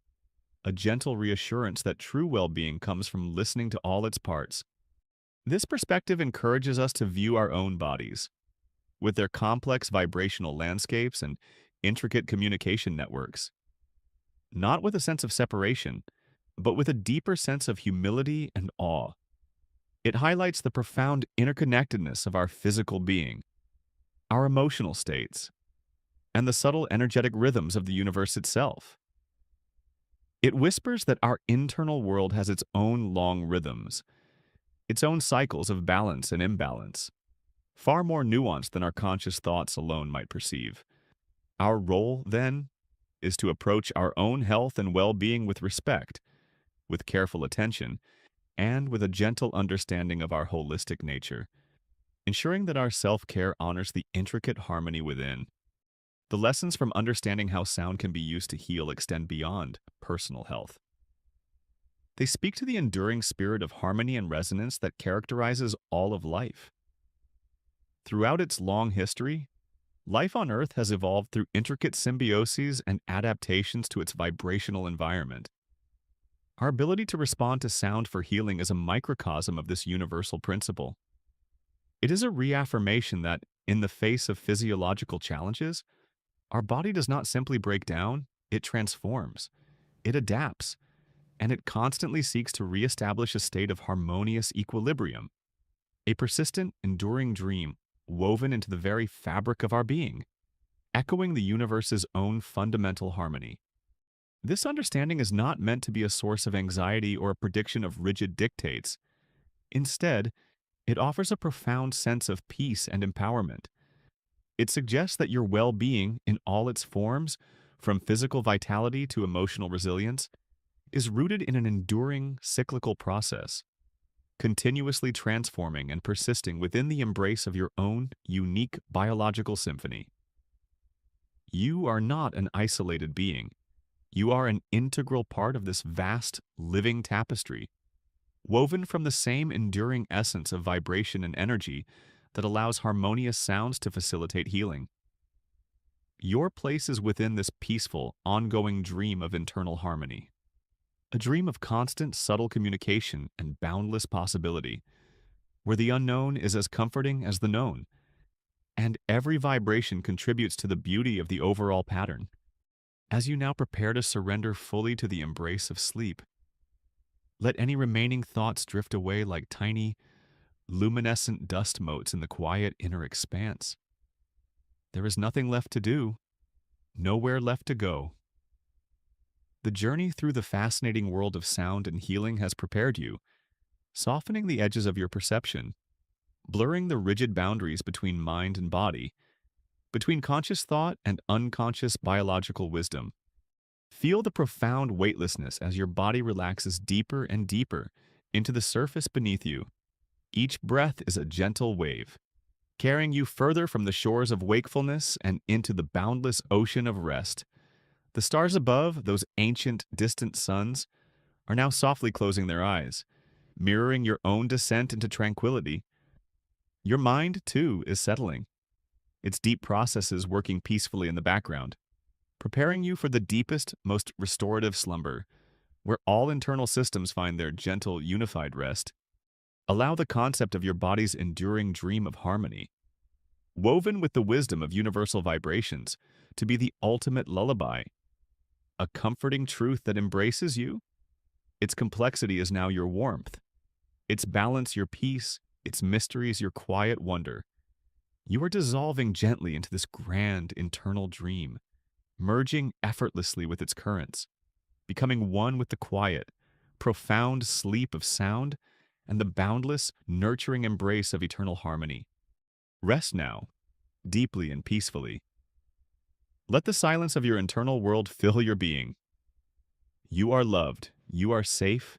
a gentle reassurance that true well-being comes from listening to all its parts. This perspective encourages us to view our own bodies, with their complex vibrational landscapes and intricate communication networks, not with a sense of separation, but with a deeper sense of humility and awe. It highlights the profound interconnectedness of our physical being, our emotional states, and the subtle energetic rhythms of the universe itself. It whispers that our internal world has its own long rhythms, its own cycles of balance and imbalance, far more nuanced than our conscious thoughts alone might perceive. Our role, then, is to approach our own health and well-being with respect, with careful attention, and with a gentle understanding of our holistic nature, ensuring that our self-care honors the intricate harmony within. The lessons from understanding how sound can be used to heal extend beyond personal health. They speak to the enduring spirit of harmony and resonance that characterizes all of life. Throughout its long history, life on Earth has evolved through intricate symbioses and adaptations to its vibrational environment. Our ability to respond to sound for healing is a microcosm of this universal principle. It is a reaffirmation that, in the face of physiological challenges, our body does not simply break down, it transforms, it adapts, and it constantly seeks to reestablish a state of harmonious equilibrium, a persistent, enduring dream woven into the very fabric of our being, echoing the universe's own fundamental harmony. This understanding is not meant to be a source of anxiety or a prediction of rigid dictates. Instead, it offers a profound sense of peace and empowerment. It suggests that your well-being in all its forms, from physical vitality to emotional resilience, is rooted in an enduring cyclical process, continuously transforming and persisting within the embrace of your own unique biological symphony. You are not an isolated being. You are an integral part of this vast, living tapestry, woven from the same enduring essence of vibration and energy that allows harmonious sounds to facilitate healing. Your place is within this peaceful, ongoing dream of internal harmony, a dream of constant, subtle communication and boundless possibility, where the unknown is as comforting as the known, and every vibration contributes to the beauty of the overall pattern. As you now prepare to surrender fully to the embrace of sleep, let any remaining thoughts drift away like tiny, luminescent dust motes in the quiet inner expanse. There is nothing left to do, nowhere left to go. The journey through the fascinating world of sound and healing has prepared you, softening the edges of your perception, blurring the rigid boundaries between mind and body, between conscious thought and unconscious biological wisdom. Feel the profound weightlessness as your body relaxes deeper and deeper into the surface beneath you. Each breath is a gentle wave, carrying you further from the shores of wakefulness and into the boundless ocean of rest. The stars above, those ancient, distant suns, are now softly closing their eyes, mirroring your own descent into tranquility. Your mind, too, is settling, its deep processes working peacefully in the background, preparing you for the deepest, most restorative slumber, where all internal systems find their gentle, unified rest. Allow the concept of your body's enduring dream of harmony, woven with the wisdom of universal vibrations, to be the ultimate lullaby, a comforting truth that embraces you. Its complexity is now your warmth, its balance your peace, its mysteries your quiet wonder. You are dissolving gently into this grand internal dream, merging effortlessly with its currents, becoming one with the quiet, profound sleep of sound and the boundless, nurturing embrace of eternal harmony. Rest now, deeply and peacefully. Let the silence of your internal world fill your being. You are loved, you are safe,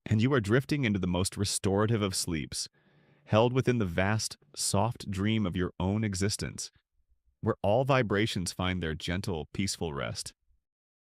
and you are drifting into the most restorative of sleeps, held within the vast, soft dream of your own existence, where all vibrations find their gentle, peaceful rest.